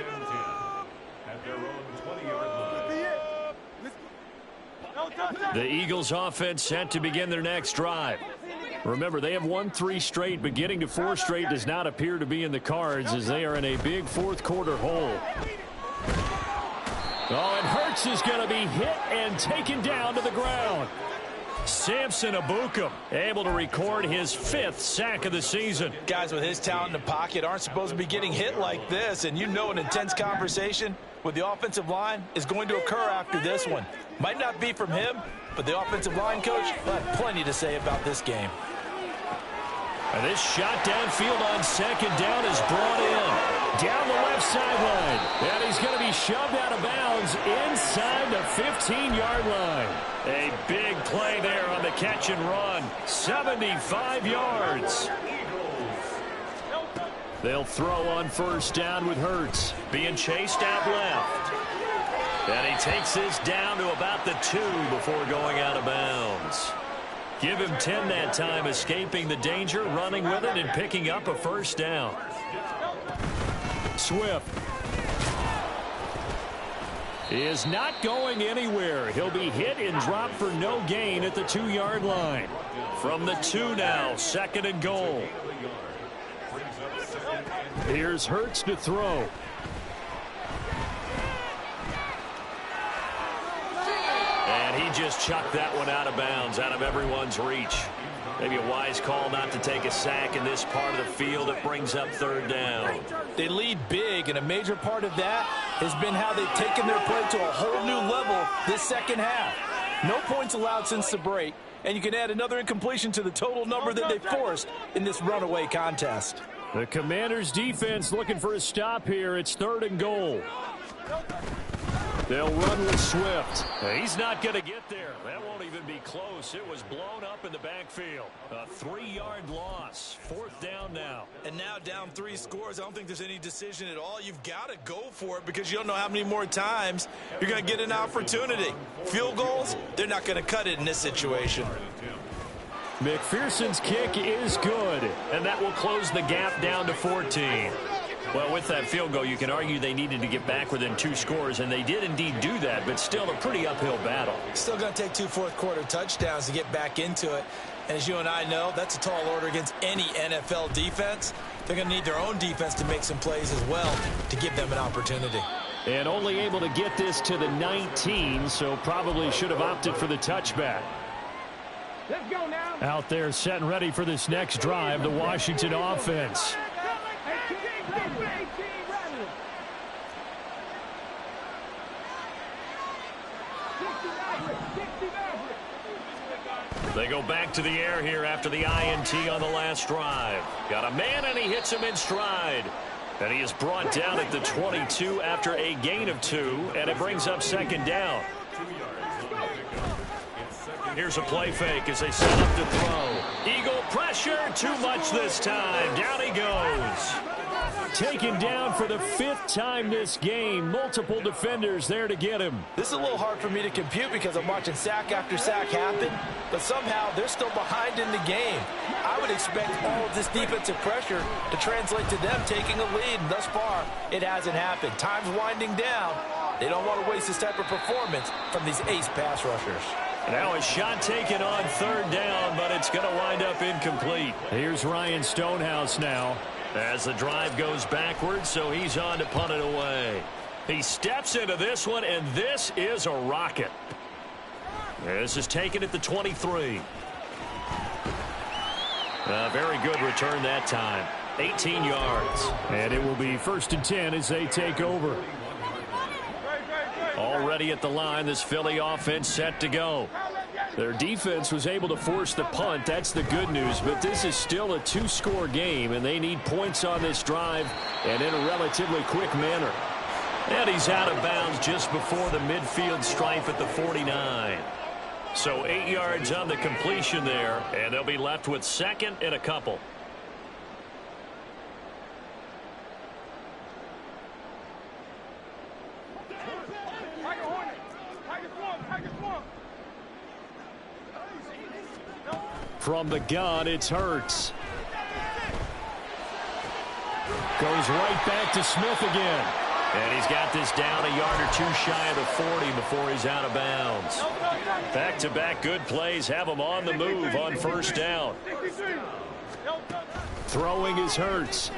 Speaker 3: The Eagles offense set to begin their next drive. Remember, they have won 3 straight, but getting to 4 straight does not appear to be in the cards as they are in a big fourth quarter hole. Oh, and Hurts is going to be hit and taken down to the ground. Samson Ebukam able to record his 5th sack of the season.
Speaker 2: Guys with his talent in the pocket aren't supposed to be getting hit like this, and you know an intense conversation with the offensive line is going to occur after this one. Might not be from him, but the offensive line coach will have plenty to say about this game.
Speaker 1: And this shot downfield on second down is brought in. Down the left sideline. And he's going to be shoved out of bounds inside the 15-yard line. A big play there on the catch and run. 75 yards. They'll throw on first down with Hurts. Being chased out left. And he takes this down to about the 2 before going out of bounds. Give him 10 that time, escaping the danger, running with it, and picking up a first down. Swift is not going anywhere. He'll be hit and dropped for no gain at the 2-yard line. From the 2 now, second and goal. Here's Hurts to throw. And he just chucked that one out of bounds, out of everyone's reach. Maybe a wise call not to take a sack in this part of the field. It brings up third down.
Speaker 2: They lead big, and a major part of that has been how they've taken their play to a whole new level this second half. No points allowed since the break, and you can add another incompletion to the total number that they forced in this runaway contest.
Speaker 3: The Commanders' defense looking for a stop here. It's third and goal. They'll run with Swift.
Speaker 1: He's not going to get there. That won't even be close. It was blown up in the backfield. A 3-yard loss. Fourth down now.
Speaker 4: And now down 3 scores. I don't think there's any decision at all. You've got to go for it because you don't know how many more times you're going to get an opportunity. Field goals, they're not going to cut it in this situation.
Speaker 3: McPherson's kick is good.
Speaker 1: And that will close the gap down to 14. Well, with that field goal, you can argue they needed to get back within 2 scores, and they did indeed do that, but still a pretty uphill battle.
Speaker 2: Still going to take 2 fourth-quarter touchdowns to get back into it. And as you and I know, that's a tall order against any NFL defense. They're going to need their own defense to make some plays as well to give them an opportunity.
Speaker 3: And only able to get this to the 19, so probably should have opted for the touchback.
Speaker 5: Let's go now.
Speaker 3: Out there setting ready for this next drive, the Washington offense.
Speaker 1: They go back to the air here after the INT on the last drive. Got a man, and he hits him in stride. And he is brought down at the 22 after a gain of 2, and it brings up second down. Here's a play fake as they set up to throw. Eagle pressure, too much this time. Down he goes.
Speaker 3: Taken down for the 5th time this game. Multiple defenders there to get him.
Speaker 2: This is a little hard for me to compute because I'm watching sack after sack happen, but somehow they're still behind in the game. I would expect all of this defensive pressure to translate to them taking a lead, and thus far, it hasn't happened. Time's winding down. They don't want to waste this type of performance from these ace pass rushers.
Speaker 1: Now a shot taken on third down, but it's going to wind up incomplete.
Speaker 3: Here's Ryan Stonehouse now.
Speaker 1: As the drive goes backwards, so he's on to punt it away. He steps into this one, and this is a rocket. This is taken at the 23. A very good return that time. 18 yards.
Speaker 3: And it will be 1st and 10 as they take over.
Speaker 1: Already at the line, this Philly offense set to go.
Speaker 3: Their defense was able to force the punt. That's the good news. But this is still a 2-score game, and they need points on this drive and in a relatively quick manner.
Speaker 1: And he's out of bounds just before the midfield stripe at the 49. So 8 yards on the completion there, and they'll be left with second and a couple.
Speaker 3: From the gun, it's Hurts. Goes right back to Smith again.
Speaker 1: And he's got this down a yard or 2 shy of the 40 before he's out of bounds. Back-to-back good plays have him on the move on first down.
Speaker 3: Throwing is Hurts.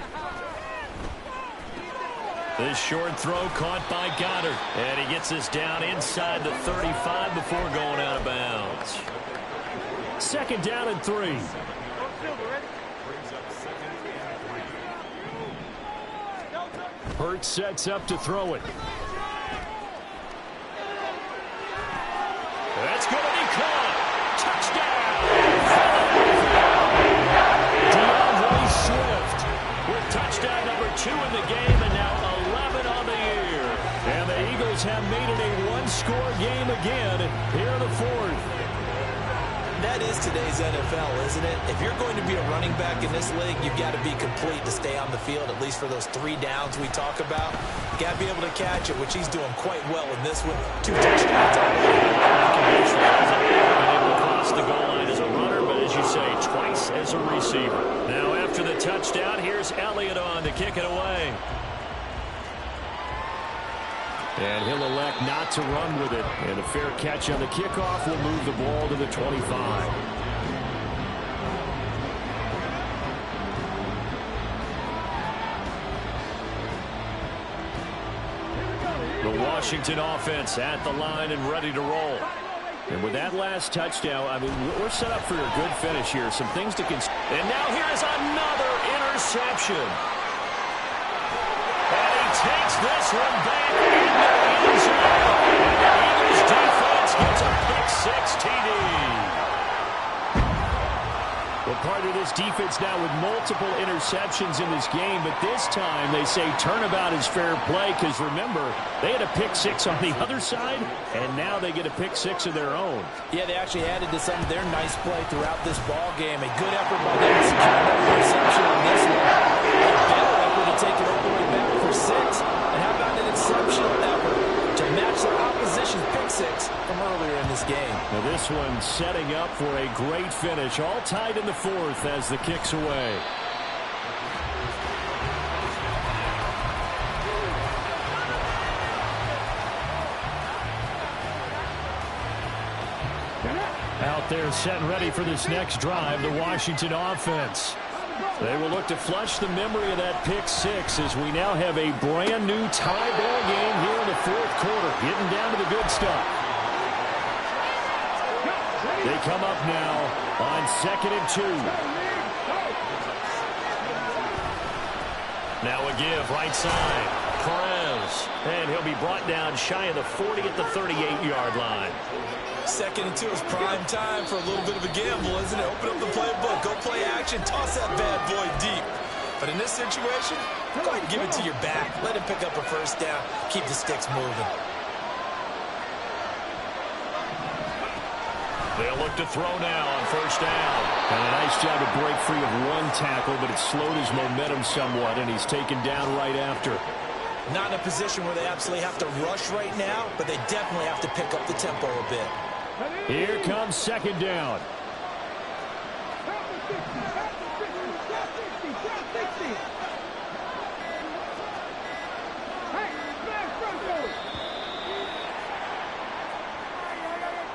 Speaker 1: This short throw caught by Goddard. And he gets this down inside the 35 before going out of bounds.
Speaker 3: 2nd down and 3. Hurts sets up to throw it.
Speaker 1: That's going to be caught. Touchdown.
Speaker 2: That is today's NFL, isn't it? If you're going to be a running back in this league, you've got to be complete to stay on the field, at least for those 3 downs we talk about. You got to be able to catch it, which he's doing quite well in this one. 2 touchdowns already.
Speaker 1: Across the goal line as a runner, but as you say, twice as a receiver. Now after the touchdown, here's Elliott on to kick it away. And he'll elect not to run with it. And a fair catch on the kickoff will move the ball to the 25. The Washington offense at the line and ready to roll. And with that last touchdown, I mean, we're set up for a good finish here. Some things to consider. And now here is another interception. And he takes this one back into the end zone. And the Eagles defense gets a pick-6 TD. Well, part of this defense now with multiple interceptions in this game, but this time they say turnabout is fair play because, remember, they had a pick-6 on the other side, and now they get a pick-6 of their own.
Speaker 2: Yeah, they actually added to some of their nice play throughout this ball game. A good effort by them to secure another interception on this one. A better effort to take it all the way back for 6. And how about an exceptional effort to match their opposition's pick-6 from earlier in this game?
Speaker 3: Now this one setting up for a great finish. All tied in the 4th as the kick's away. Out there set and ready for this next drive, the Washington offense. They will look to flush the memory of that pick-6 as we now have a brand new tie ball game here in the 4th quarter, getting down to the good stuff. They come up now on 2nd and 2.
Speaker 1: Now a give right side. Perez. And he'll be brought down shy of the 40 at the 38-yard line.
Speaker 4: 2nd and 2 is prime time for a little bit of a gamble, isn't it? Open up the playbook, go play action, toss that bad boy deep. But in this situation, go ahead and give it to your back. Let him pick up a 1st down. Keep the sticks moving.
Speaker 1: They'll look to throw now on 1st down.
Speaker 3: And a nice job to break free of one tackle, but it slowed his momentum somewhat, and he's taken down right after.
Speaker 2: Not in a position where they absolutely have to rush right now, but they definitely have to pick up the tempo a bit.
Speaker 3: Here comes 2nd down.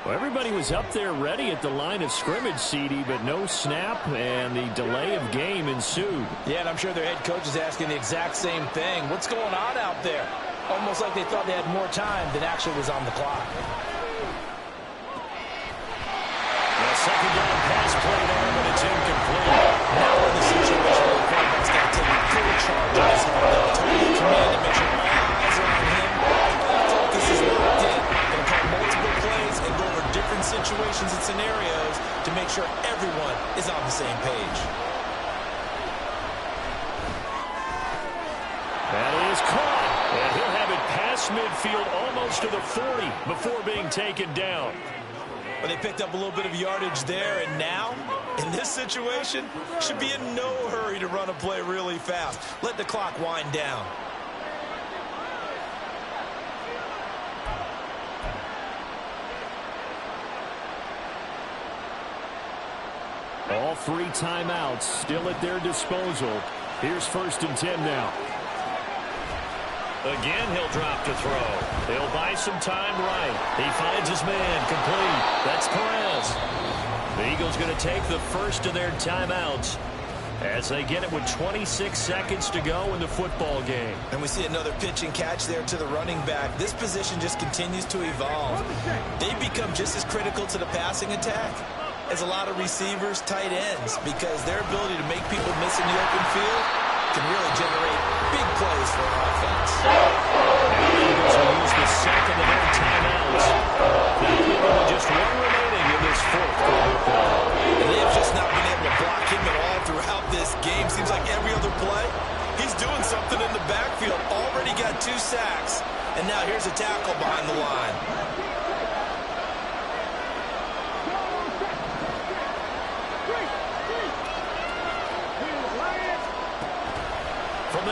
Speaker 3: Well, everybody was up there ready at the line of scrimmage, CD, but no snap, and the delay of game ensued.
Speaker 2: Yeah, and I'm sure their head coach is asking the exact same thing. What's going on out there? Almost like they thought they had more time than actually was on the clock.
Speaker 1: Well, 2nd down pass play there, but it's incomplete.
Speaker 2: Now we're in the situation where the quarterback's got to take full charge of this one. Totally command to make sure all eyes are on him. All focus is locked in. Going to call multiple plays and go over different situations and scenarios to make sure everyone is on the same page.
Speaker 3: That is caught.
Speaker 1: And he'll have it past midfield almost to the 40 before being taken down.
Speaker 4: But they picked up a little bit of yardage there, and now, in this situation, should be in no hurry to run a play really fast. Let the clock wind down.
Speaker 3: All 3 timeouts still at their disposal. Here's 1st and 10 now.
Speaker 1: Again, he'll drop to throw. He'll buy some time right. He finds his man complete. That's Perez. The Eagles going to take the first of their timeouts as they get it with 26 seconds to go in the football game.
Speaker 4: And we see another pitch and catch there to the running back. This position just continues to evolve. They become just as critical to the passing attack as a lot of receivers, tight ends, because their ability to make people miss in the open field can really generate big plays for an offense.
Speaker 1: And the Eagles will use the 2nd of their timeouts. Now, with just 1 remaining in this 4th quarter.
Speaker 4: And they have just not been able to block him at all throughout this game. Seems like every other play, he's doing something in the backfield. Already got 2 sacks, and now here's a tackle behind the line.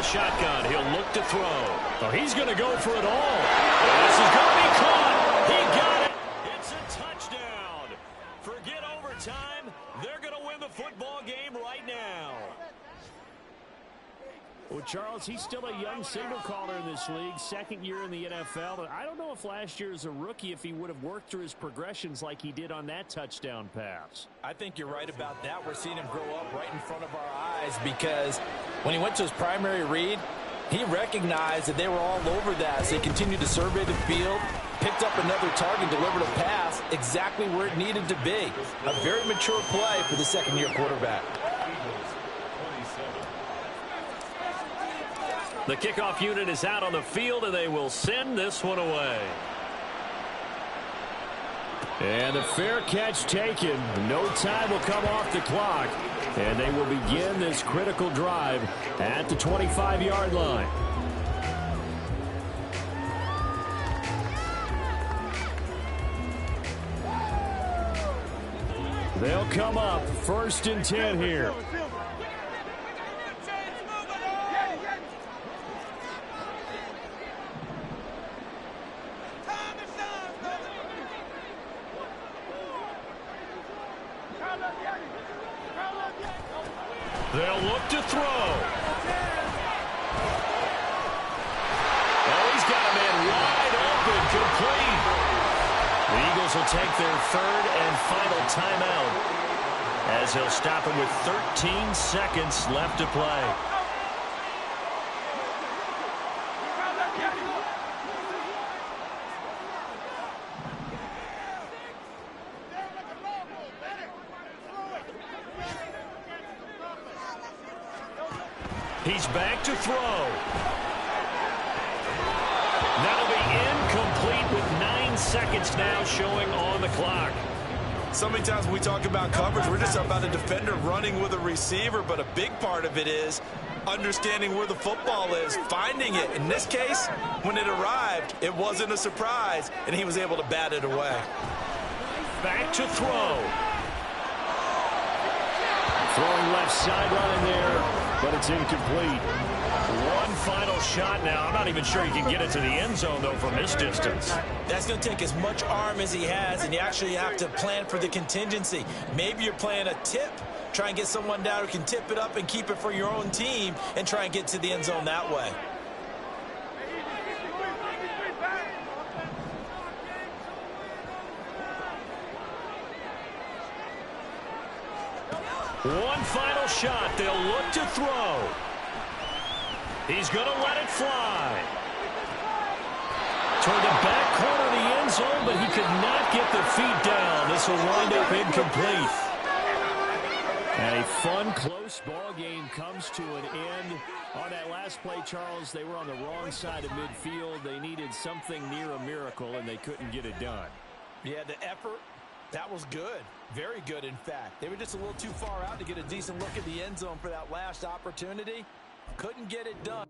Speaker 1: the shotgun. He'll look to throw. Oh, he's going to go for it all. This is going to be caught. He got it. It's a touchdown. Forget overtime. They're going to win the football game right now.
Speaker 3: Well, Charles, he's still a young signal caller in this league, second year in the NFL. But I don't know if last year as a rookie, if he would have worked through his progressions like he did on that touchdown pass.
Speaker 2: I think you're right about that. We're seeing him grow up right in front of our eyes because when he went to his primary read, he recognized that they were all over that. So he continued to survey the field, picked up another target, delivered a pass exactly where it needed to be. A very mature play for the second-year quarterback.
Speaker 1: The kickoff unit is out on the field, and they will send this one away.
Speaker 3: And a fair catch taken. No time will come off the clock. And they will begin this critical drive at the 25-yard line. They'll come up 1st and 10 here.
Speaker 1: They'll look to throw. Oh, he's got a man wide open, complete. The Eagles will take their 3rd and final timeout as he'll stop him with 13 seconds left to play. He's back to throw. That'll be incomplete with 9 seconds now showing on the clock.
Speaker 4: So many times when we talk about coverage, we're just about a defender running with a receiver, but a big part of it is understanding where the football is, finding it. In this case, when it arrived, it wasn't a surprise, and he was able to bat it away.
Speaker 1: Back to throw.
Speaker 3: Throwing left sideline there, but it's incomplete.
Speaker 1: One final shot now. I'm not even sure he can get it to the end zone, though, from this distance.
Speaker 2: That's going to take as much arm as he has, and you actually have to plan for the contingency. Maybe you're playing a tip. Try and get someone down who can tip it up and keep it for your own team and try and get to the end zone that way.
Speaker 1: One final shot. They'll look to throw. He's going to let it fly. Toward the back corner of the end zone, but he could not get the feet down. This will wind up incomplete.
Speaker 3: And a fun, close ball game comes to an end. On that last play, Charles, they were on the wrong side of midfield. They needed something near a miracle, and they couldn't get it done.
Speaker 2: Yeah, the effort, that was good. Very good, in fact. They were just a little too far out to get a decent look at the end zone for that last opportunity. Couldn't get it done.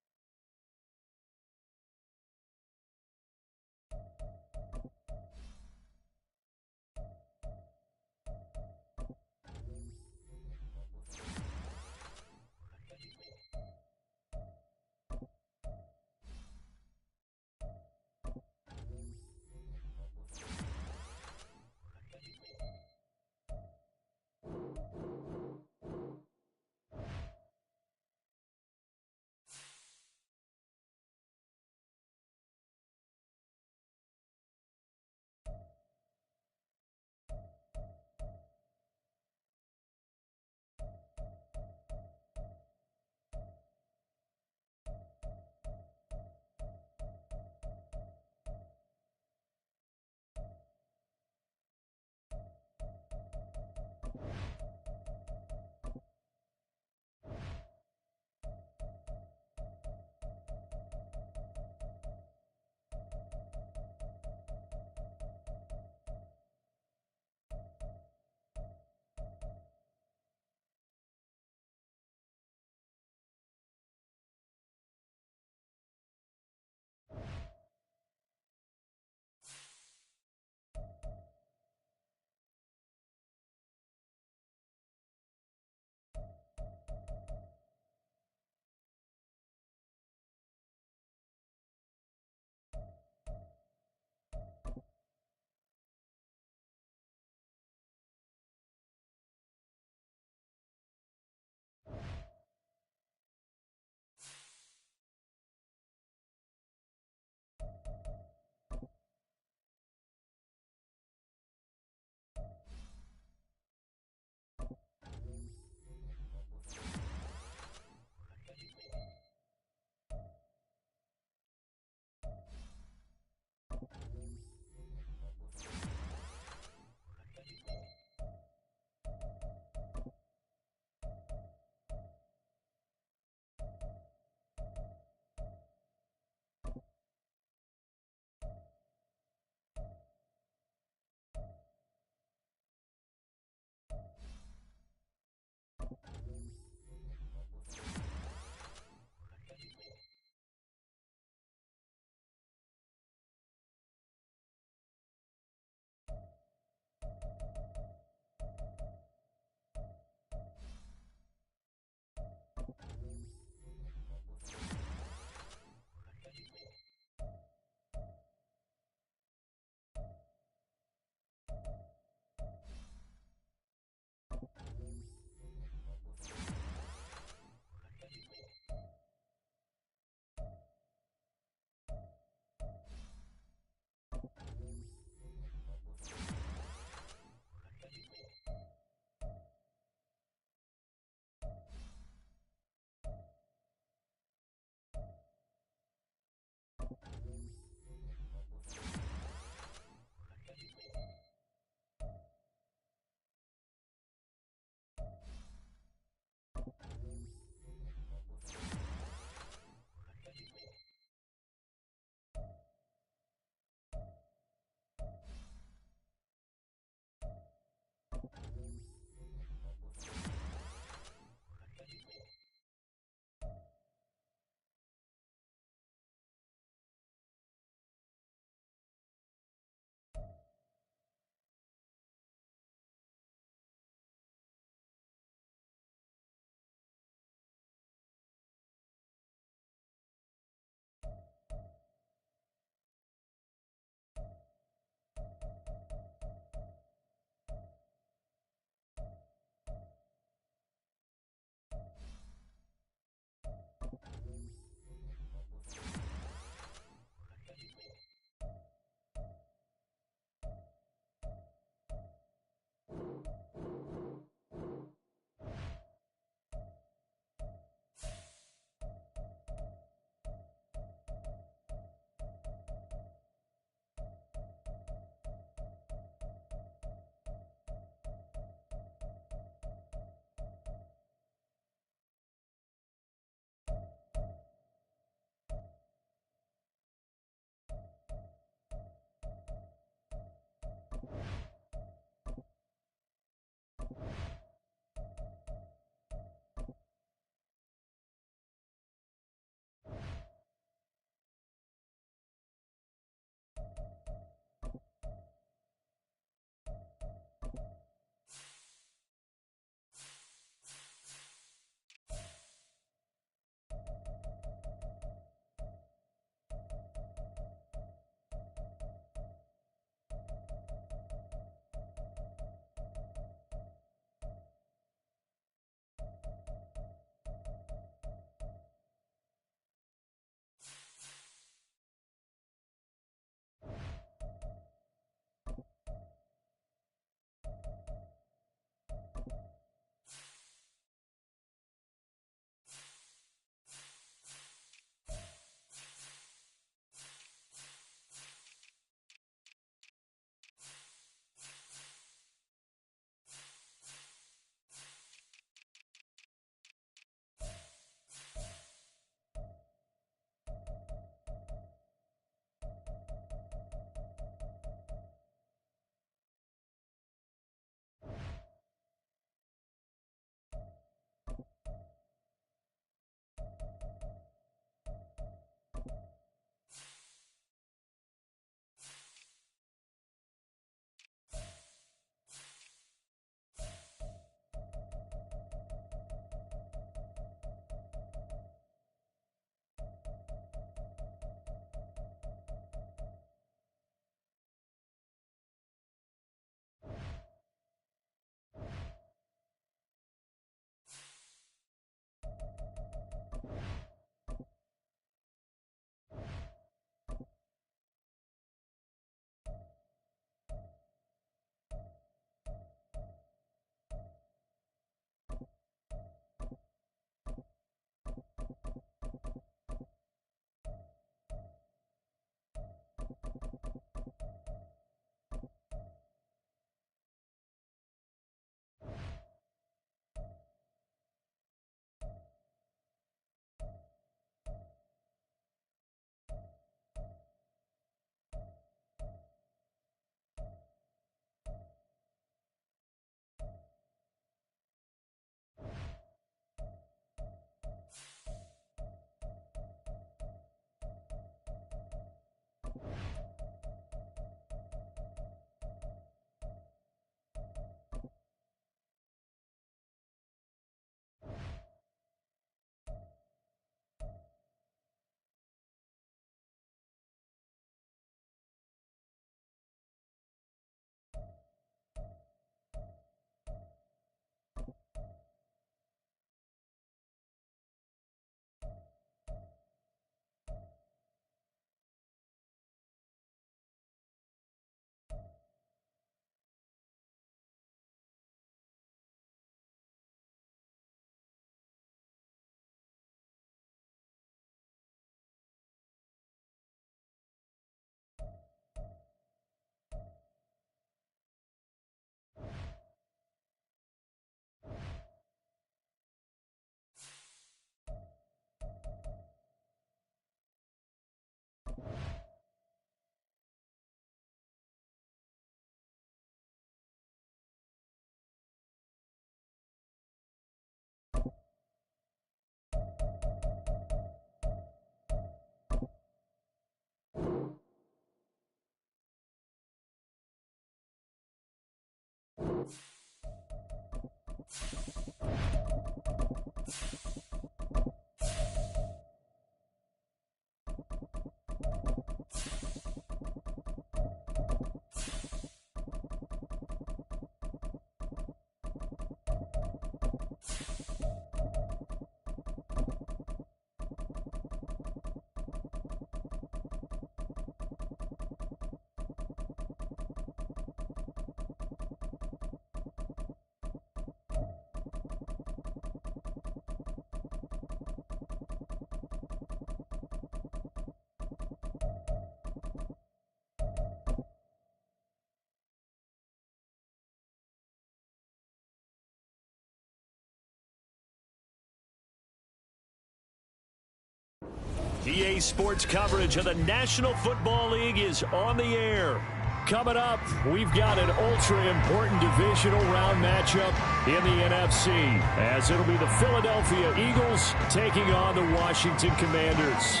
Speaker 1: EA Sports coverage of the National Football League is on the air. Coming up, we've got an ultra-important divisional round matchup in the NFC, as it'll be the Philadelphia Eagles taking on the Washington Commanders.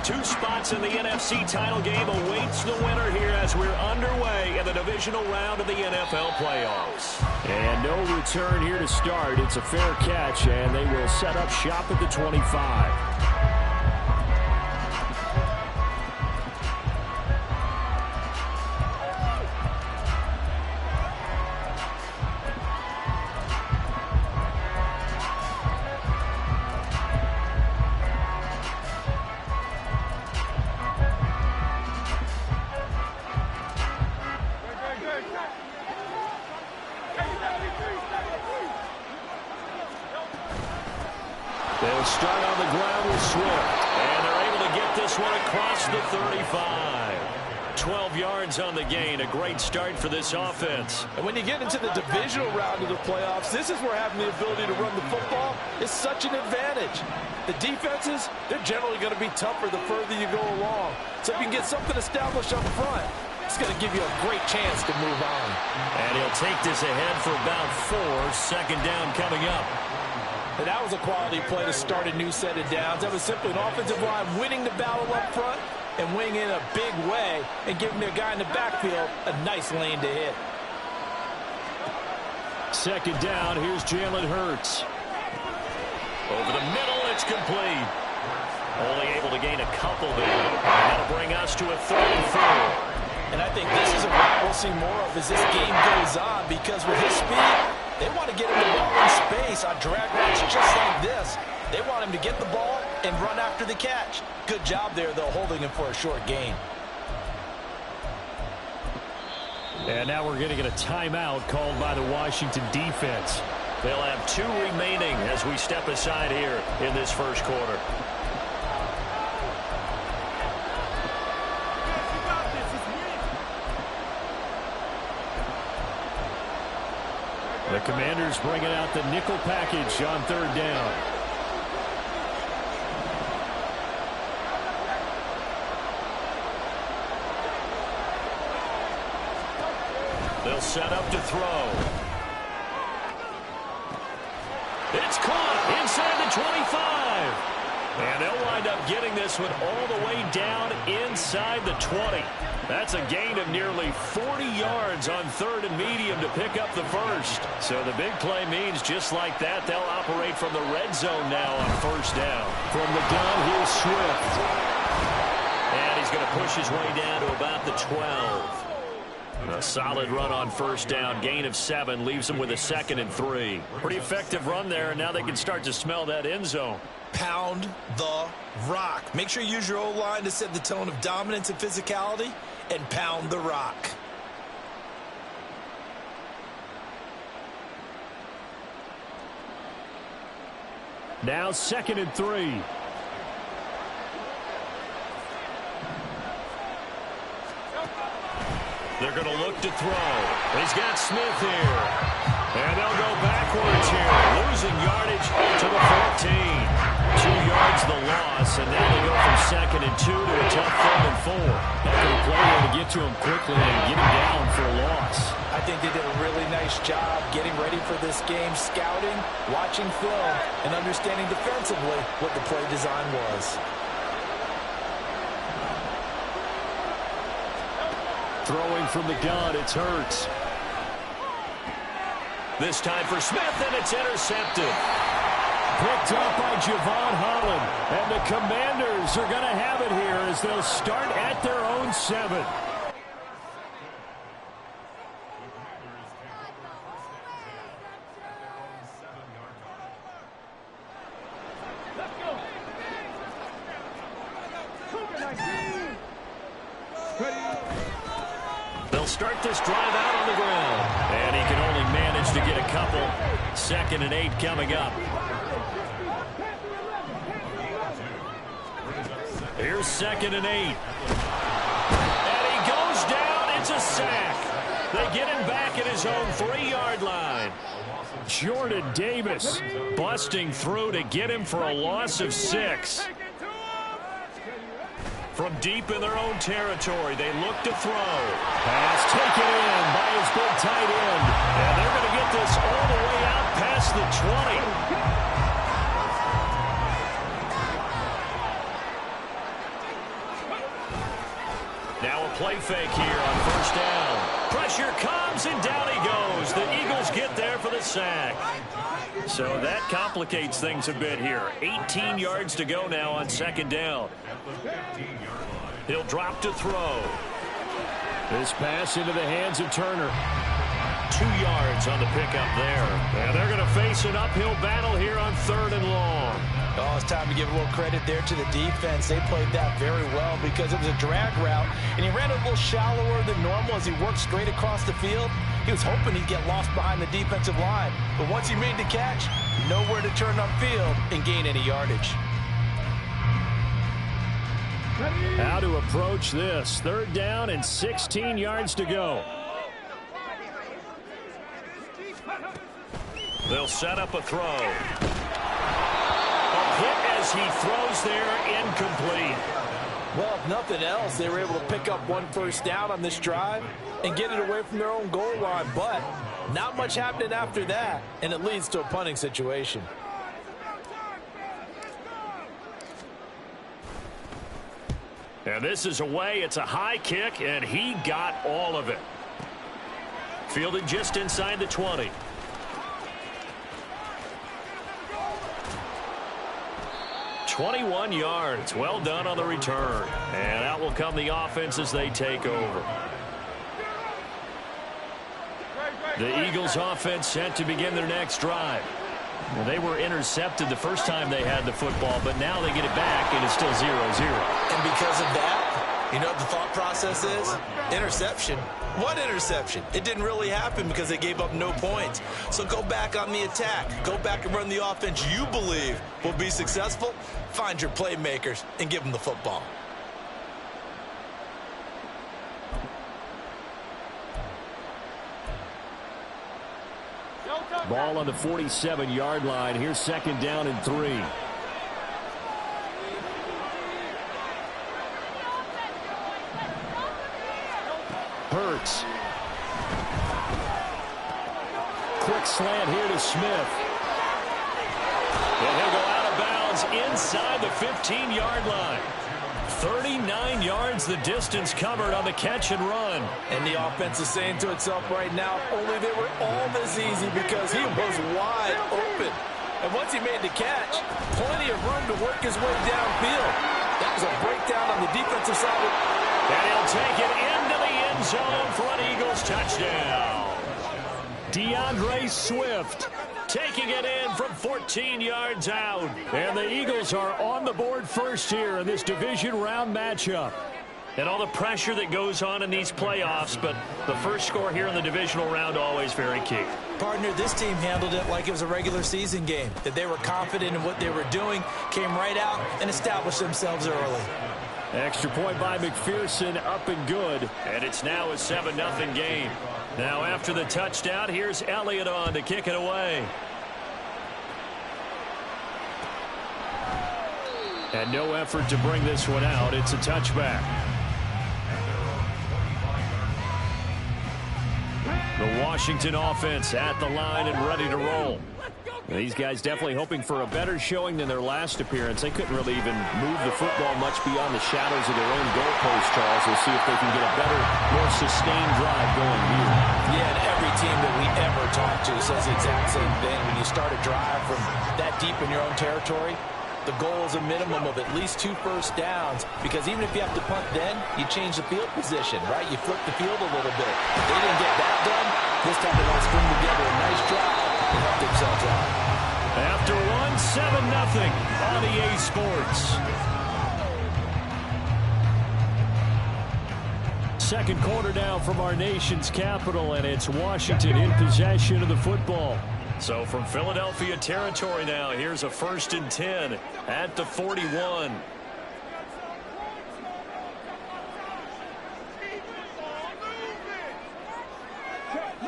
Speaker 3: Two spots in the NFC title game awaits the winner here as we're underway in the divisional round of the NFL playoffs.
Speaker 1: And no return here to start. It's a fair catch, and they will set up shop at the 25.
Speaker 3: They'll start on the ground with Swift, and they're able to get this one across the 35. 12 yards on the gain, a great start for this offense.
Speaker 2: And when you get into the divisional round of the playoffs, this is where having the ability to run the football is such an advantage. The defenses, they're generally going to be tougher the further you go along. So if you can get something established up front, it's going to give you a great chance to move on.
Speaker 3: And he'll take this ahead for about 4. Second down coming up.
Speaker 2: And that was a quality play to start a new set of downs. That was simply an offensive line winning the battle up front and winning in a big way and giving their guy in the backfield a nice lane to hit.
Speaker 1: Second down, here's Jalen Hurts.
Speaker 3: Over the middle, it's complete. Only able to gain a couple there. That'll bring us to a 3rd and 4.
Speaker 2: And I think this is a route we'll see more of as this game goes on, because with his speed, they want to get him the ball in space on drag routes just like this. They want him to get the ball and run after the catch. Good job there, though, holding him for a short gain.
Speaker 1: And now we're going to get a timeout called by the Washington defense.
Speaker 3: They'll have 2 remaining as we step aside here in this first quarter.
Speaker 1: The Commanders bringing out the nickel package on 3rd down.
Speaker 3: They'll set up to throw. It's caught inside the 25. And they'll wind up getting this one all the way down inside the 20. That's a gain of nearly 40 yards on 3rd and medium to pick up the first. So the big play means just like that, they'll operate from the red zone now on 1st down.
Speaker 1: From the gun, here's Swift.
Speaker 3: And he's going to push his way down to about the 12. A solid run on 1st down. Gain of 7 leaves him with a 2nd and 3. Pretty effective run there, and now they can start to smell that end zone.
Speaker 4: Pound the rock. Make sure you use your O-line to set the tone of dominance and physicality, and pound the rock.
Speaker 1: Now 2nd and 3.
Speaker 3: They're going to look to throw. He's got Smith here.
Speaker 1: And they'll go backwards here, losing yardage to the 14. 2 yards the loss, and now they go from 2nd and 2 to a tough 3rd and 4.
Speaker 3: Heck of a play there to get to him quickly and get him down for a loss.
Speaker 2: I think they did a really nice job getting ready for this game, scouting, watching film, and understanding defensively what the play design was.
Speaker 3: Throwing from the gun, it's Hurts.
Speaker 1: This time for Smith, and it's intercepted.
Speaker 3: Picked up by Javon Holland. And the Commanders are going to have it here as they'll start at their own 7.
Speaker 1: They'll start this drive out on the ground. And he can only manage to get a couple. 2nd and 8 coming up. Here's 2nd and 8. And he goes down. It's a sack. They get him back at his own 3-yard line.
Speaker 3: Jordan Davis
Speaker 1: busting through to get him for a loss of 6. From deep in their own territory, they look to throw.
Speaker 3: Pass taken in by his big tight end.
Speaker 1: And they're going to get this all the way out past the 20. Now a play fake here on 1st down. Pressure comes, and down he goes. The Eagles get there for the sack. So that complicates things a bit here. 18 yards to go now on 2nd down. He'll drop to throw.
Speaker 3: This pass into the hands of Turner.
Speaker 1: 2 yards on the pickup there. And they're going to face an uphill battle here on 3rd and long.
Speaker 2: Oh, it's time to give a little credit there to the defense. They played that very well because it was a drag route, and he ran a little shallower than normal as he worked straight across the field. He was hoping he'd get lost behind the defensive line. But once he made the catch, nowhere to turn upfield and gain any yardage.
Speaker 3: How to approach this. 3rd down and 16 yards to go.
Speaker 1: They'll set up a throw. A hit as he throws there, incomplete.
Speaker 2: Well, if nothing else, they were able to pick up 1 first down on this drive and get it away from their own goal line. But not much happening after that, and it leads to a punting situation.
Speaker 1: And this is away. It's a high kick, and he got all of it. Fielded just inside the 20. "21 yards. Well done on the return. And out will come the offense as they take over. The Eagles offense set to begin their next drive. Well, they were intercepted the first time they had the football, but now they get it back, and it's still 0-0.
Speaker 4: And because of that, you know what the thought process is? Interception. What interception? It didn't really happen because they gave up no points. So go back on the attack. Go back and run the offense you believe will be successful. Find your playmakers and give them the football.
Speaker 3: Ball on the 47-yard line. Here's 2nd down and 3. Hurts. Quick slant here to Smith.
Speaker 1: And he'll go out of bounds inside the 15-yard line. 39 yards the distance covered on the catch and run.
Speaker 2: And the offense is saying to itself right now, only they were all this easy because he was wide open. And once he made the catch, plenty of room to work his way downfield. That was a breakdown on the defensive side.
Speaker 1: And he'll take it into the end zone for an Eagles touchdown.
Speaker 3: DeAndre Swift
Speaker 1: taking it in from 14 yards out.
Speaker 3: And the Eagles are on the board first here in this division round matchup.
Speaker 1: And all the pressure that goes on in these playoffs, but the first score here in the divisional round always very key.
Speaker 2: Partner, this team handled it like it was a regular season game, that they were confident in what they were doing, came right out and established themselves early.
Speaker 3: Extra point by McPherson, up and good.
Speaker 1: And it's now a 7-0 game. Now after the touchdown, here's Elliott on to kick it away.
Speaker 3: And no effort to bring this one out. It's a touchback. The Washington offense at the line and ready to roll. These guys definitely hoping for a better showing than their last appearance. They couldn't really even move the football much beyond the shadows of their own goalpost, Charles. We'll see if they can get a better, more sustained drive going here.
Speaker 2: Yeah, and every team that we ever talk to says the exact same thing. When you start a drive from that deep in your own territory, the goal is a minimum of at least 2 first downs, because even if you have to punt then, you change the field position, right? You flip the field a little bit. If they didn't get that done, this time they want to string together a nice drive and help themselves out.
Speaker 1: After 7-0 on EA Sports.
Speaker 3: Second quarter now from our nation's capital, and it's Washington in possession of the football.
Speaker 1: So from Philadelphia territory now, here's a 1st and 10 at the 41.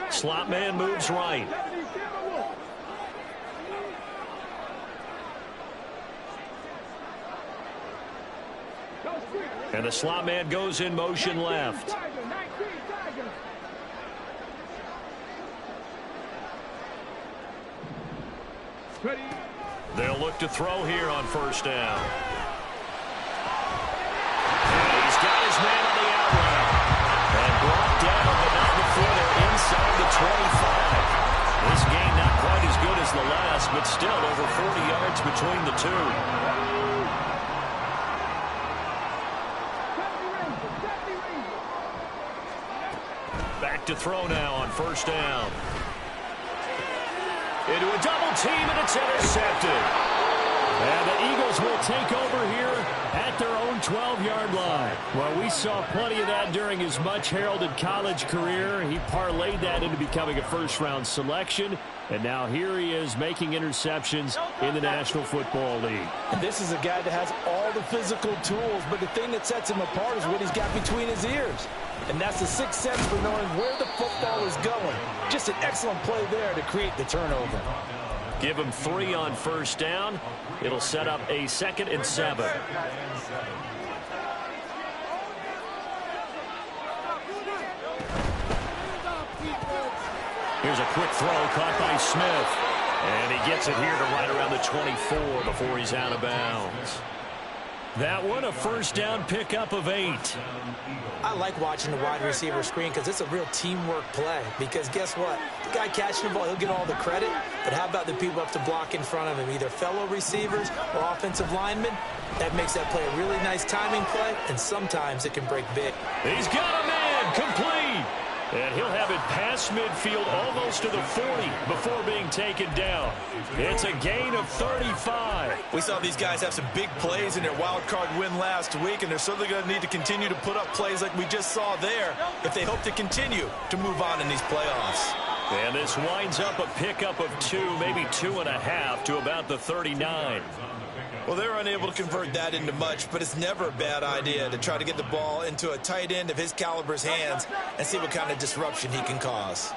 Speaker 1: Slot man moves right. And the slot man goes in motion left. They'll look to throw here on 1st down. And he's got his man on the outrun. And brought down, but not before they're inside the 25. This game not quite as good as the last, but still over 40 yards between the two. Back to throw now on 1st down. Into a double team, and it's intercepted. And the Eagles will take over here at their own 12-yard line. Well, we saw plenty of that during his much-heralded college career. He parlayed that into becoming a first-round selection. And now here he is making interceptions in the National Football League.
Speaker 2: And this is a guy that has all the physical tools, but the thing that sets him apart is what he's got between his ears. And that's the sixth sense for knowing where the football is going. Just an excellent play there to create the turnover.
Speaker 1: Give him 3 on 1st down. It'll set up a 2nd and 7. Here's a quick throw caught by Smith. And he gets it here to right around the 24 before he's out of bounds. That one, a 1st down pickup of 8.
Speaker 6: I like watching the wide receiver screen because it's a real teamwork play. Because guess what? The guy catching the ball, he'll get all the credit. But how about the people up to block in front of him, either fellow receivers or offensive linemen? That makes that play a really nice timing play, and sometimes it can break big.
Speaker 1: He's got a man, complete. And he'll have it past midfield almost to the 40 before being taken down. It's a gain of 35.
Speaker 4: We saw these guys have some big plays in their wild card win last week, and they're certainly going to need to continue to put up plays like we just saw there if they hope to continue to move on in these playoffs.
Speaker 1: And this winds up a pickup of 2, maybe 2.5 to about the 39.
Speaker 4: Well, they're unable to convert that into much, but it's never a bad idea to try to get the ball into a tight end of his caliber's hands and see what kind of disruption he can cause.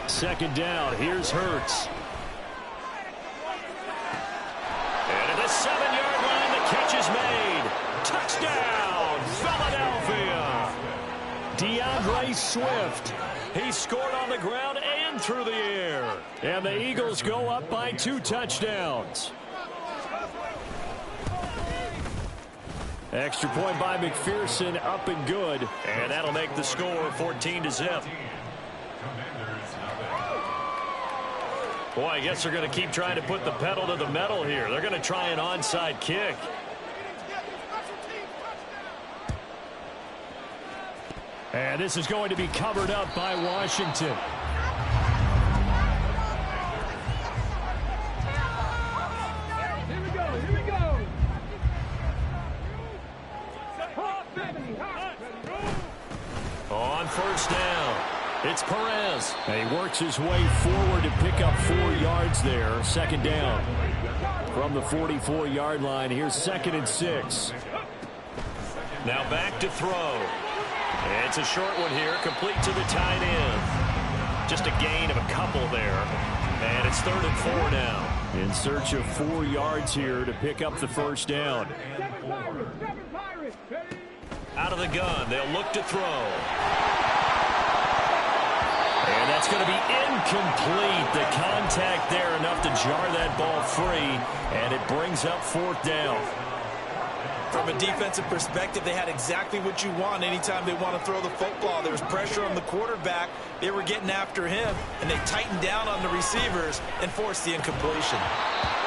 Speaker 3: Second down, here's Hurts.
Speaker 1: And at the 7-yard line, the catch is made. Touchdown, Philadelphia. DeAndre Swift. He scored on the ground and through the air. And the Eagles go up by 2 touchdowns.
Speaker 3: Extra point by McPherson, up and good.
Speaker 1: And that'll make the score 14-0. Boy, I guess they're going to keep trying to put the pedal to the metal here. They're going to try an onside kick.
Speaker 3: And this is going to be covered up by Washington.
Speaker 5: Here we go.
Speaker 1: On 1st down. It's Perez.
Speaker 3: And he works his way forward to pick up 4 yards there. Second down. From the 44-yard line, here's 2nd and 6.
Speaker 1: Now back to throw. It's a short one here, complete to the tight end. Just a gain of a couple there. And it's 3rd and 4 now.
Speaker 3: In search of 4 yards here to pick up the first down.
Speaker 1: Out of the gun, they'll look to throw. And that's going to be incomplete. The contact there enough to jar that ball free, and it brings up 4th down.
Speaker 2: From a defensive perspective, they had exactly what you want anytime they want to throw the football. There was pressure on the quarterback. They were getting after him, and they tightened down on the receivers and forced the incompletion.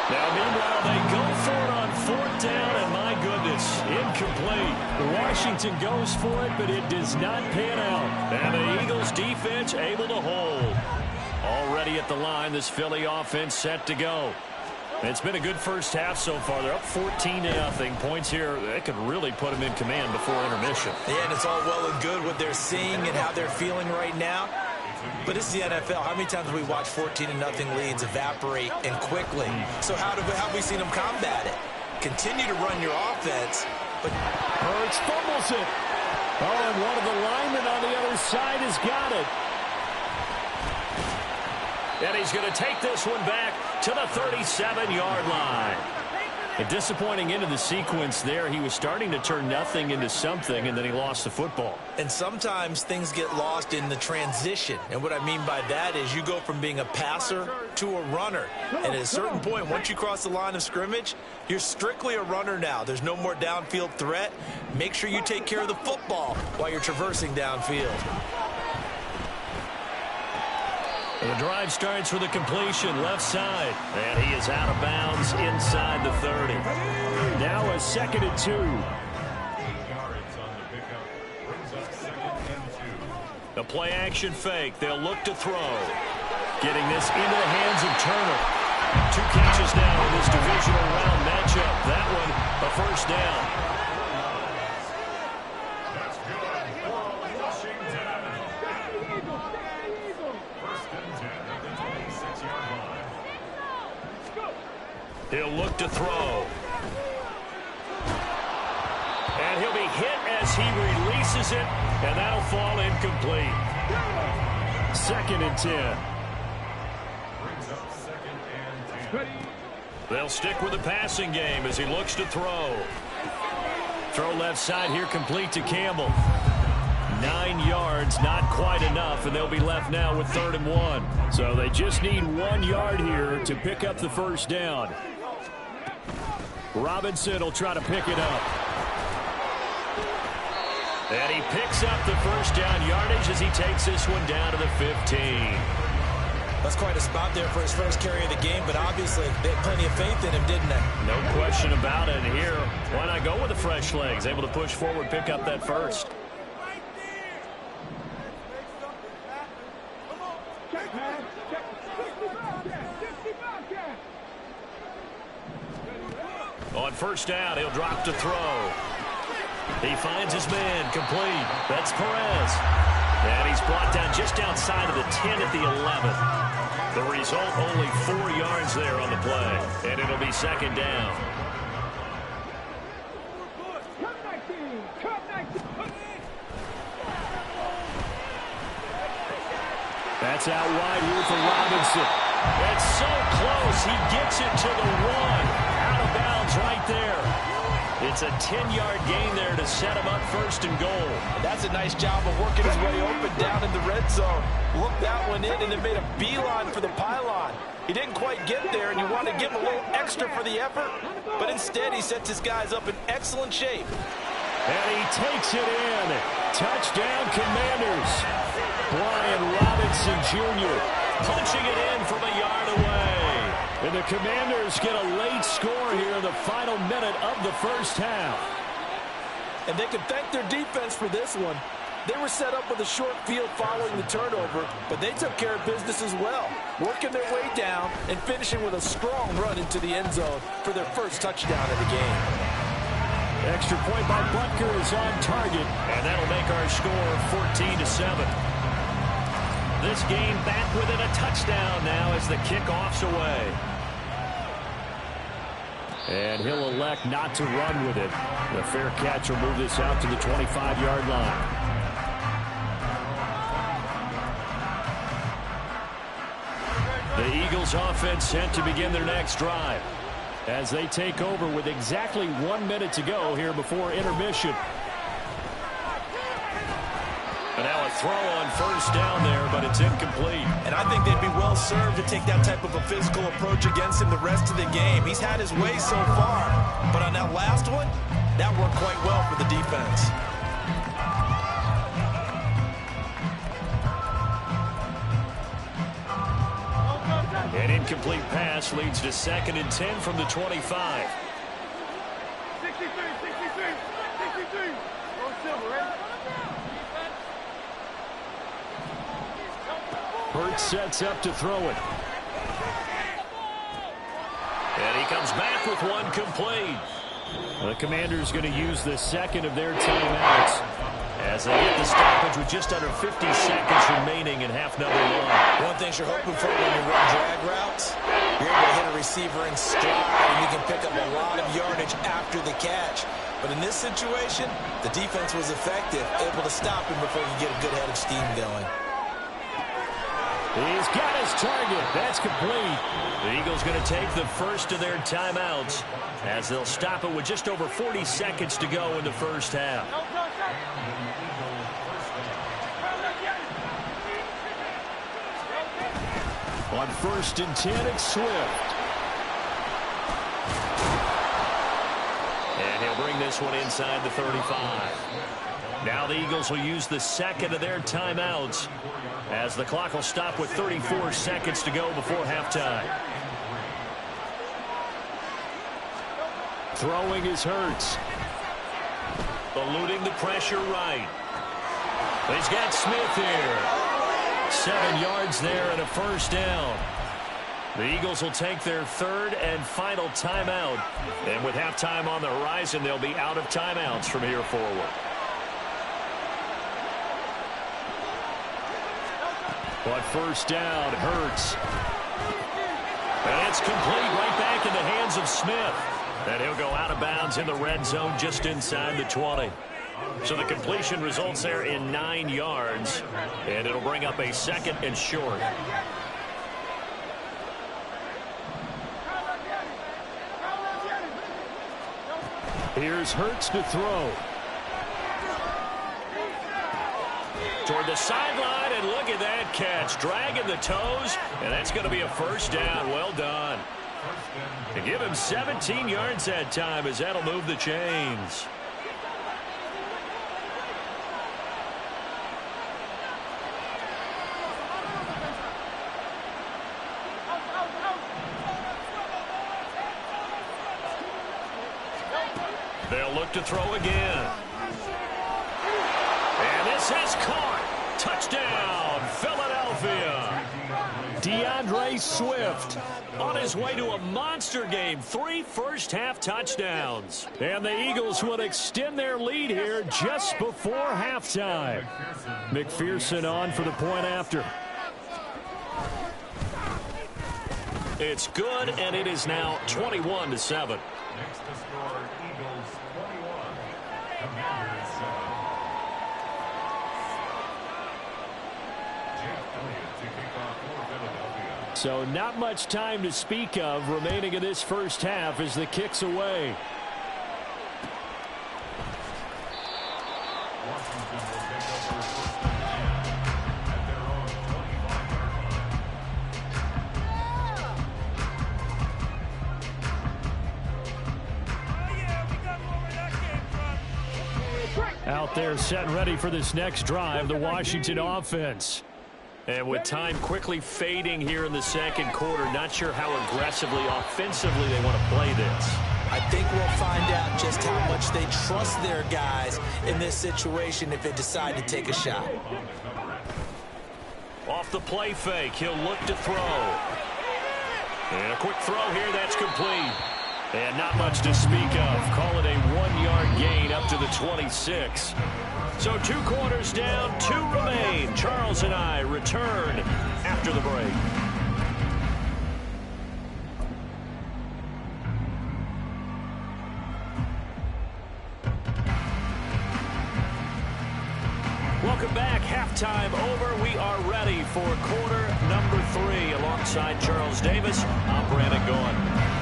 Speaker 1: Now, meanwhile, they go for it on 4th down, and my goodness, incomplete. Washington goes for it, but it does not pan out. And the Eagles defense able to hold. Already at the line, this Philly offense set to go. It's been a good first half so far. They're up 14-0. Points here, they could really put them in command before intermission.
Speaker 2: Yeah, and it's all well and good what they're seeing and how they're feeling right now. But it's the NFL. How many times have we watched 14-0 leads evaporate and quickly? So how have we seen them combat it? Continue to run your offense, but
Speaker 3: Hurts fumbles it. Oh, and one of the linemen on the other side has got it.
Speaker 1: And he's going to take this one back to the 37-yard line. A disappointing end of the sequence there. He was starting to turn nothing into something, and then he lost the football.
Speaker 2: And sometimes things get lost in the transition. And what I mean by that is you go from being a passer to a runner. And at a certain point, once you cross the line of scrimmage, you're strictly a runner now. There's no more downfield threat. Make sure you take care of the football while you're traversing downfield.
Speaker 1: The drive starts with a completion left side, and he is out of bounds inside the 30.
Speaker 3: Now a 2nd and 2.
Speaker 1: The play action fake. They'll look to throw. Getting this into the hands of Turner. 2 catches now in this divisional round matchup. That one a first down. He'll look to throw. And he'll be hit as he releases it, and that'll fall incomplete.
Speaker 3: 2nd and 10.
Speaker 1: They'll stick with the passing game as he looks to throw. Throw left side here, complete to Campbell. 9 yards, not quite enough, and they'll be left now with 3rd and 1.
Speaker 3: So they just need 1 yard here to pick up the first down. Robinson will try to pick it up.
Speaker 1: And he picks up the first down yardage as he takes this one down to the 15.
Speaker 2: That's quite a spot there for his first carry of the game, but obviously they had plenty of faith in him, didn't they?
Speaker 1: No question about it. And here, why not go with the fresh legs? Able to push forward, pick up that first. On first down, he'll drop to throw. He finds his man, complete. That's Perez. And he's brought down just outside of the 10 at the 11. The result, only 4 yards there on the play. And it'll be 2nd down.
Speaker 3: That's out wide here for Robinson.
Speaker 1: It's so close. He gets it to the 1. Out of bounds right there. It's a 10-yard gain there to set him up 1st and goal.
Speaker 2: That's a nice job of working his way open down in the red zone. Looked that one in and then made a beeline for the pylon. He didn't quite get there, and you want to give him a little extra for the effort. But instead, he sets his guys up in excellent shape.
Speaker 3: And he takes it in. Touchdown, Commanders. Brian Robinson Jr.
Speaker 1: punching it in from a yard away.
Speaker 3: And the Commanders get a late score here in the final minute of the first half.
Speaker 2: And they can thank their defense for this one. They were set up with a short field following the turnover, but they took care of business as well, working their way down and finishing with a strong run into the end zone for their first touchdown of the game.
Speaker 3: Extra point by Butker is on target.
Speaker 1: And that'll make our score 14-7. This game back within a touchdown now as the kickoff's away.
Speaker 3: And he'll elect not to run with it. The fair catch will move this out to the 25-yard line.
Speaker 1: The Eagles offense set to begin their next drive
Speaker 3: as they take over with exactly 1 minute to go here before intermission.
Speaker 1: And now a throw on first down there, but it's incomplete.
Speaker 4: And I think they'd be well served to take that type of a physical approach against him the rest of the game. He's had his way so far, but on that last one, that worked quite well for the defense.
Speaker 1: An incomplete pass leads to 2nd and 10 from the 25.
Speaker 5: 63. Go Silver, ready?
Speaker 3: Hurts sets up to throw it.
Speaker 1: And he comes back with one complete.
Speaker 3: The Commanders going to use the second of their timeouts as they get the stoppage with just under 50 seconds remaining in half number one.
Speaker 2: One thing you're hoping for when you run drag routes, you're able to hit a receiver in stride, and you can pick up a lot of yardage after the catch. But in this situation, the defense was effective, able to stop him before you get a good head of steam going.
Speaker 3: He's got his target. That's complete.
Speaker 1: The Eagles going to take the first of their timeouts as they'll stop it with just over 40 seconds to go in the first half.
Speaker 3: On 1st and 10, it's Swift.
Speaker 1: And he'll bring this one inside the 35. Now the Eagles will use the second of their timeouts as the clock will stop with 34 seconds to go before halftime.
Speaker 3: Throwing is Hurts.
Speaker 1: Eluding the pressure right. He's got Smith here. 7 yards there and a first down. The Eagles will take their 3rd and final timeout. And with halftime on the horizon, they'll be out of timeouts from here forward.
Speaker 3: But first down, Hurts.
Speaker 1: And it's complete right back in the hands of Smith. And he'll go out of bounds in the red zone just inside the 20. So the completion results there in 9 yards. And it'll bring up a 2nd and short.
Speaker 3: Here's Hurts to throw.
Speaker 1: Toward the sideline, and look at that catch. Dragging the toes, and that's going to be a first down. Well done. To give him 17 yards that time as that'll move the chains. They'll look to throw again. And this is caught. Touchdown, Philadelphia.
Speaker 3: DeAndre Swift
Speaker 1: on his way to a monster game. 3 first-half touchdowns.
Speaker 3: And the Eagles will extend their lead here just before halftime. McPherson on for the point after.
Speaker 1: It's good, and it is now 21-7.
Speaker 7: Next to score, Eagles 21, Commanders 7.
Speaker 3: So not much time to speak of remaining in this first half as the kick's away.
Speaker 7: Washington will pick up their first at their own
Speaker 3: 25-yard line. Out there set and ready for this next drive, the Washington offense.
Speaker 1: And with time quickly fading here in the second quarter, not sure how aggressively, offensively they want to play this.
Speaker 2: I think we'll find out just how much they trust their guys in this situation if they decide to take a shot.
Speaker 1: Off the play fake, he'll look to throw. And a quick throw here, that's complete. And not much to speak of. Call it a 1-yard gain up to the 26. So 2 quarters down, 2 remain. Charles and I return after the break. Welcome back. Halftime over. We are ready for quarter number 3 alongside Charles Davis. I'm Brandon Gaughan.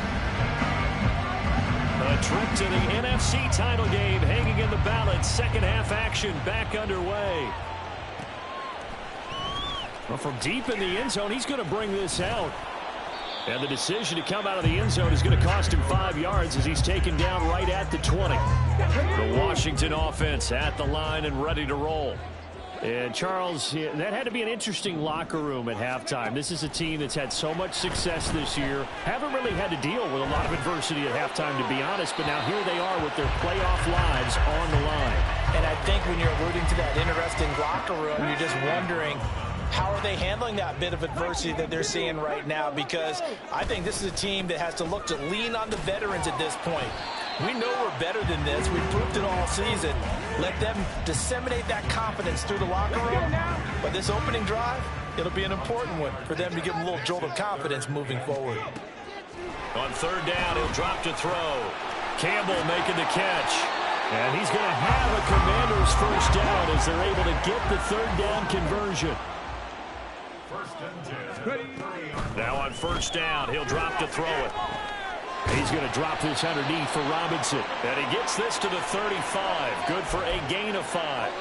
Speaker 1: A trip to the NFC title game hanging in the balance. Second half action back underway. Well, from deep in the end zone, he's going to bring this out. And the decision to come out of the end zone is going to cost him 5 yards as he's taken down right at the 20. The Washington offense at the line and ready to roll. And Charles, that had to be an interesting locker room at halftime. This is a team that's had so much success this year. Haven't really had to deal with a lot of adversity at halftime, to be honest. But now here they are with their playoff lives on the line.
Speaker 2: And I think when you're alluding to that interesting locker room, you're just wondering, how are they handling that bit of adversity that they're seeing right now? Because I think this is a team that has to look to lean on the veterans at this point. We know we're better than this. We've proved it all season. Let them disseminate that confidence through the locker room. But this opening drive, it'll be an important one for them to give them a little jolt of confidence moving forward.
Speaker 1: On third down, he'll drop to throw. Campbell making the catch. And he's going to have a Commanders first down as they're able to get the third down conversion. Now on first down, he'll drop to throw it. He's going to drop this underneath for Robinson. And he gets this to the 35. Good for a gain of 5.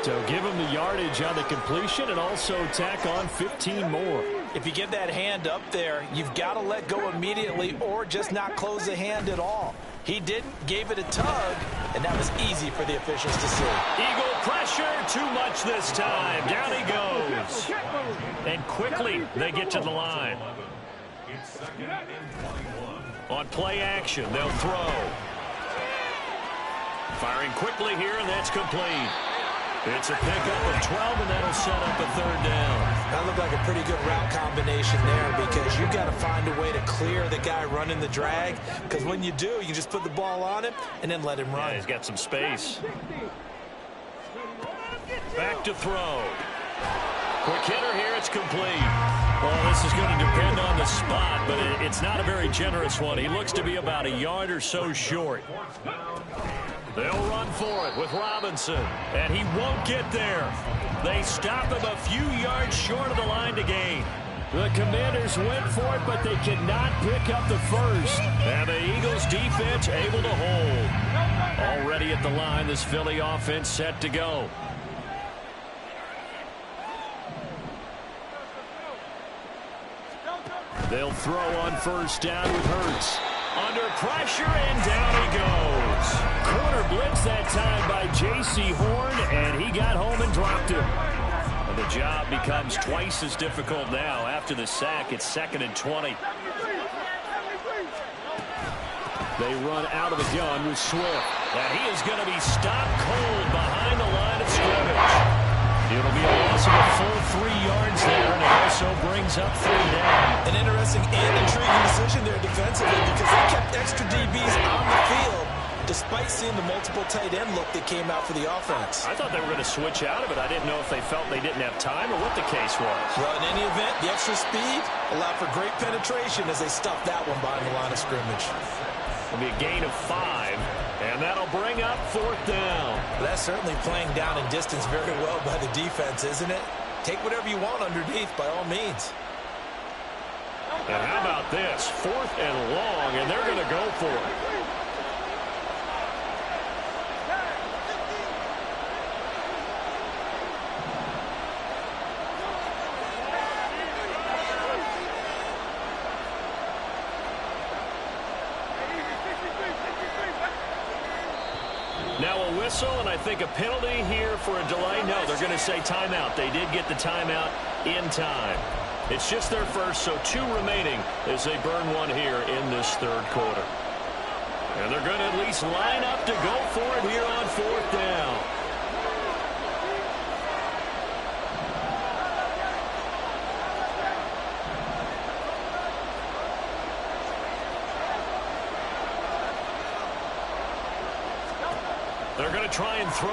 Speaker 1: So give him the yardage on the completion and also tack on 15 more.
Speaker 2: If you get that hand up there, you've got to let go immediately or just not close the hand at all. He didn't, gave it a tug, and that was easy for the officials to see.
Speaker 1: Eagle pressure, too much this time. Down he goes. And quickly they get to the line. On play action, they'll throw. Firing quickly here, and that's complete. It's a pickup of 12, and that'll set up a third down.
Speaker 6: That looked like a pretty good route combination there because you've got to find a way to clear the guy running the drag, because when you do, you just put the ball on him and then let him run.
Speaker 1: Yeah, he's got some space. Back to throw. Quick hitter here, it's complete. Well, this is going to depend on the spot, but it's not a very generous one. He looks to be about a yard or so short. They'll run for it with Robinson, and he won't get there. They stop him a few yards short of the line to gain. The Commanders went for it, but they cannot pick up the first. And the Eagles defense able to hold. Already at the line, this Philly offense set to go. They'll throw on first down with Hurts. Under pressure, and down he goes. Corner blitz that time by J.C. Horn, and he got home and dropped him. And the job becomes twice as difficult now. After the sack, it's 2nd and 20. They run out of the gun with Swift. And he is going to be stopped cold behind the line of scrimmage. It'll be a loss of a full 3 yards there, and it also brings up 3 down.
Speaker 2: An interesting and intriguing decision there defensively because they kept extra DBs on the field despite seeing the multiple tight end look that came out for the offense.
Speaker 1: I thought they were going to switch out of it. I didn't know if they felt they didn't have time or what the case was.
Speaker 2: Well, in any event, the extra speed allowed for great penetration as they stuffed that one behind the line of scrimmage.
Speaker 1: It'll be a gain of 5, and that'll bring up 4th down.
Speaker 2: Well, that's certainly playing down in distance very well by the defense, isn't it? Take whatever you want underneath, by all means.
Speaker 1: And how about this? 4th and long, and they're going to go for it. Now a whistle, and I think a penalty here for a delay. No, they're going to say timeout. They did get the timeout in time. It's just their first, so 2 remaining as they burn 1 here in this 3rd quarter. And they're going to at least line up to go for it here on 4th down. They're going to try and throw.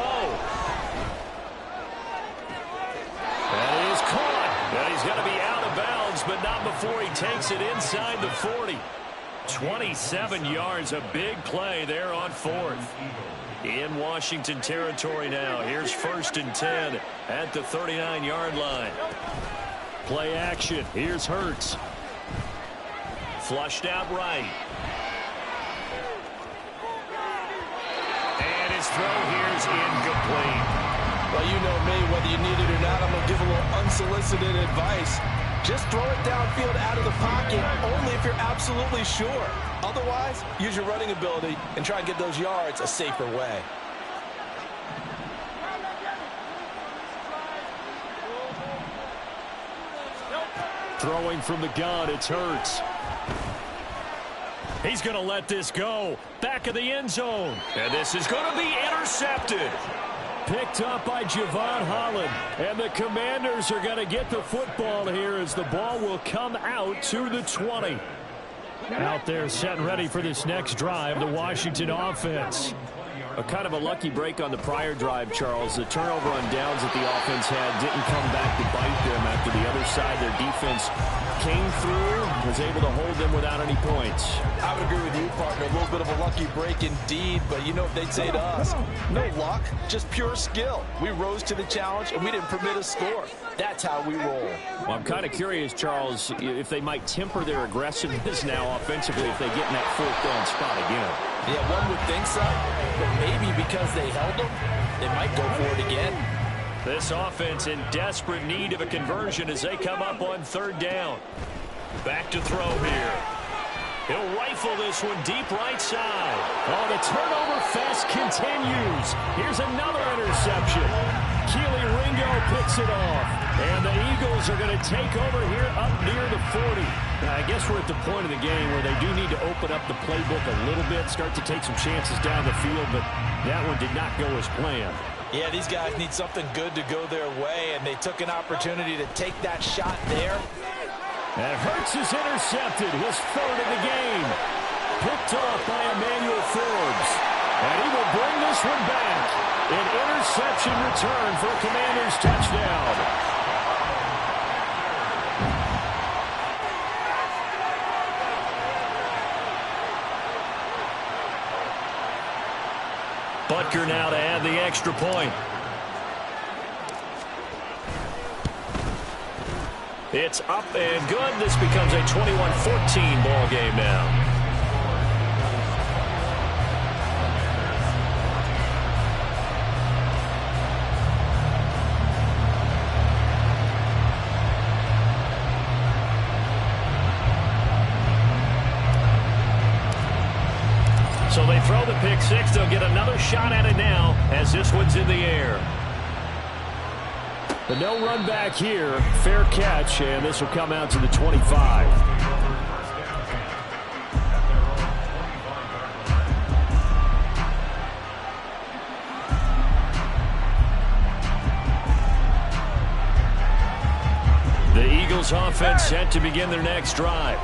Speaker 1: That is caught. And he's going to be out of bounds, but not before he takes it inside the 40. 27 yards, a big play there on 4th. In Washington territory now. Here's 1st and 10 at the 39-yard line. Play action. Here's Hurts. Flushed out right. And his throw here is incomplete.
Speaker 2: Well, you know me, whether you need it or not, I'm going to give a little unsolicited advice. Just throw it downfield out of the pocket, only if you're absolutely sure. Otherwise, use your running ability and try and get those yards a safer way.
Speaker 3: Throwing from the gun, it's Hurts.
Speaker 1: He's going to let this go. Back of the end zone. And this is going to be intercepted.
Speaker 3: Picked up by Javon Holland. And the Commanders are going to get the football here as the ball will come out to the 20. Out there set and ready for this next drive, the Washington offense.
Speaker 1: A kind of a lucky break on the prior drive, Charles. The turnover on downs that the offense had didn't come back to bite them after the other side. Their defense came through, was able to hold them without any points.
Speaker 2: I would agree with you, partner. A little bit of a lucky break indeed, but you know what they'd say to us? No luck, just pure skill. We rose to the challenge, and we didn't permit a score. That's how we roll.
Speaker 1: Well, I'm kind of curious, Charles, if they might temper their aggressiveness now offensively if they get in that 4th down spot again.
Speaker 2: Yeah, one would think so, but maybe because they held them, they might go for it again.
Speaker 1: This offense in desperate need of a conversion as they come up on 3rd down. Back to throw here. He'll rifle this one deep right side.
Speaker 3: Oh, the turnover fest continues. Here's another interception. Keely Ringo picks it off. And the Eagles are going to take over here up near the 40.
Speaker 1: I guess we're at the point of the game where they do need to open up the playbook a little bit, start to take some chances down the field, but that one did not go as planned.
Speaker 2: Yeah, these guys need something good to go their way, and they took an opportunity to take that shot there.
Speaker 3: And Hurts is intercepted, his 3rd of the game. Picked off by Emmanuel Forbes. And he will bring this one back. An interception return for a Commanders touchdown.
Speaker 1: Butker now to add the extra point. It's up and good. This becomes a 21-14 ball game now. So they throw the pick six. They'll get another shot at it now as this one's in the air.
Speaker 3: The no run back here. Fair catch, and this will come out to the 25.
Speaker 1: The Eagles offense set to begin their next drive.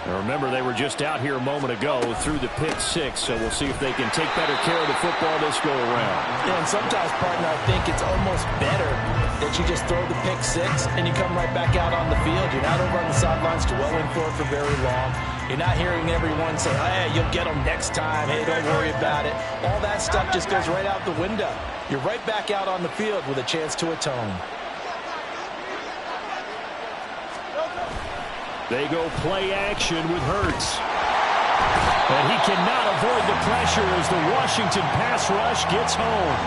Speaker 1: Now remember, they were just out here a moment ago through the pick six, so we'll see if they can take better care of the football this go around.
Speaker 2: Yeah, and sometimes, partner, I think it's almost better that you just throw the pick six and you come right back out on the field. You're not over on the sidelines dwelling for it for very long. You're not hearing everyone say, hey, you'll get them next time. Hey, don't worry about it. All that stuff just goes right out the window. You're right back out on the field with a chance to atone.
Speaker 3: They go play action with Hurts. And he cannot avoid the pressure as the Washington pass rush gets home.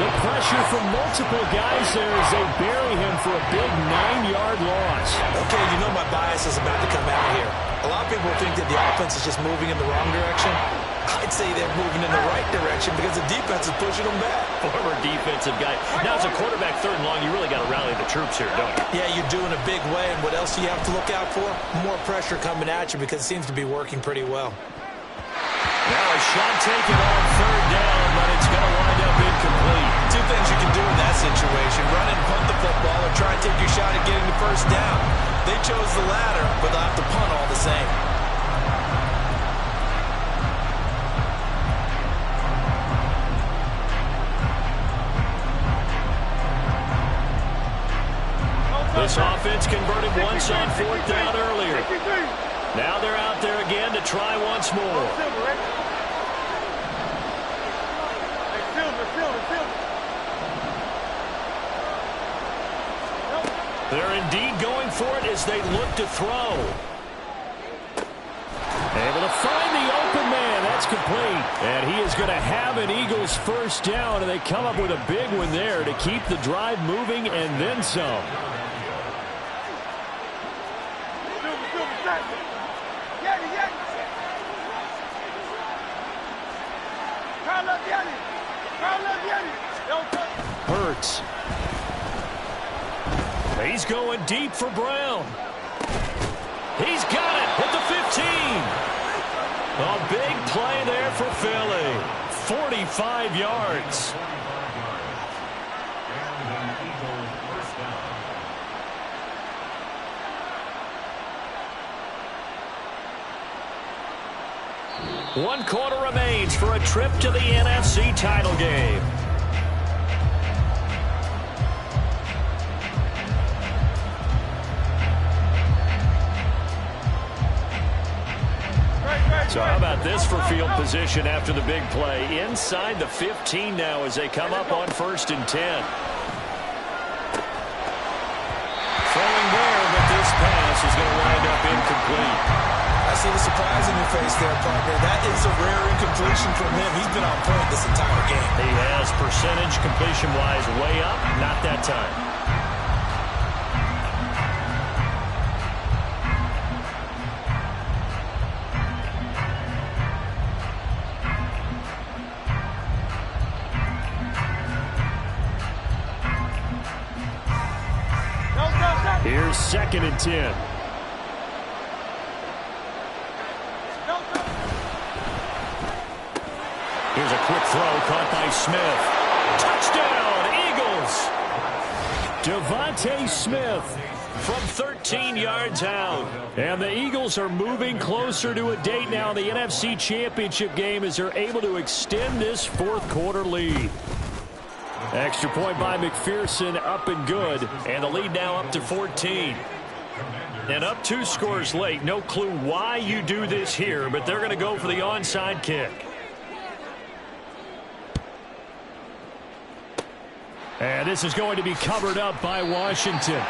Speaker 3: The pressure from multiple guys there as they bury him for a big 9-yard loss.
Speaker 2: Okay, you know my bias is about to come out here. A lot of people think that the offense is just moving in the wrong direction. I'd say they're moving in the right direction because the defense is pushing them back.
Speaker 1: Former defensive guy. Now, as a quarterback, 3rd and long, you really got to rally the troops here, don't you?
Speaker 2: Yeah, you're doing a big way, and what else do you have to look out for? More pressure coming at you because it seems to be working pretty well.
Speaker 1: Now a shot taken on 3rd down, but it's going to wind up incomplete.
Speaker 4: Two things you can do in that situation: run and punt the football, or try and take your shot at getting the 1st down. They chose the latter, but they'll have to punt all the same.
Speaker 1: This offense converted once on 4th down earlier. Now they're out there again to try once more. They're indeed going for it as they look to throw. Able to find the open man. That's complete. And he is going to have an Eagles first down, and they come up with a big one there to keep the drive moving and then some. Hurts. He's going deep for Brown. He's got it at the 15. A big play there for Philly. 45 yards. One quarter remains for a trip to the NFC title game. So how about this for field position after the big play? Inside the 15 now as they come up on 1st and 10. Throwing there, but this pass is going to wind up incomplete.
Speaker 2: I see the surprise in your face there, partner. That is a rare incompletion from him. He's been on point this entire game.
Speaker 1: He has percentage completion-wise way up. Not that time. Here's 2nd and 10. Here's a quick throw caught by Smith. Touchdown, Eagles! Devontae Smith from 13 yards out. And the Eagles are moving closer to a date now in the NFC Championship game as they're able to extend this 4th quarter lead. Extra point by McPherson, up and good. And the lead now up to 14. And up 2 scores late. No clue why you do this here, but they're going to go for the onside kick. And this is going to be covered up by Washington.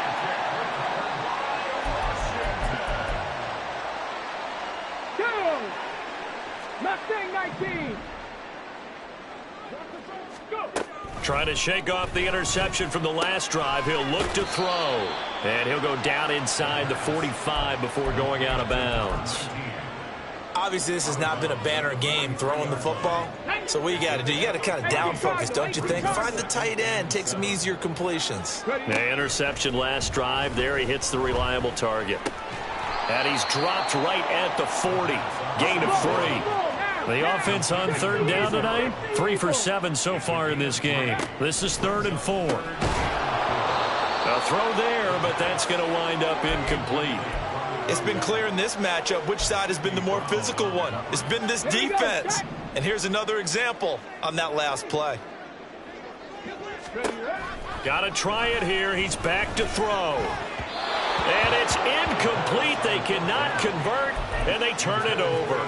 Speaker 5: Mustang 19.
Speaker 1: Trying to shake off the interception from the last drive. He'll look to throw. And he'll go down inside the 45 before going out of bounds.
Speaker 2: Obviously, this has not been a banner game throwing the football. So what you got to do, you got to kind of down focus, don't you think? Find the tight end, take some easier completions.
Speaker 1: The interception last drive. There he hits the reliable target. And he's dropped right at the 40. Gain of 3. The offense on 3rd down tonight, 3 for 7 so far in this game. This is 3rd and 4. A throw there, but that's going to wind up incomplete.
Speaker 4: It's been clear in this matchup which side has been the more physical one. It's been this defense. And here's another example on that last play.
Speaker 1: Got to try it here. He's back to throw. And it's incomplete. They cannot convert, and they turn it over.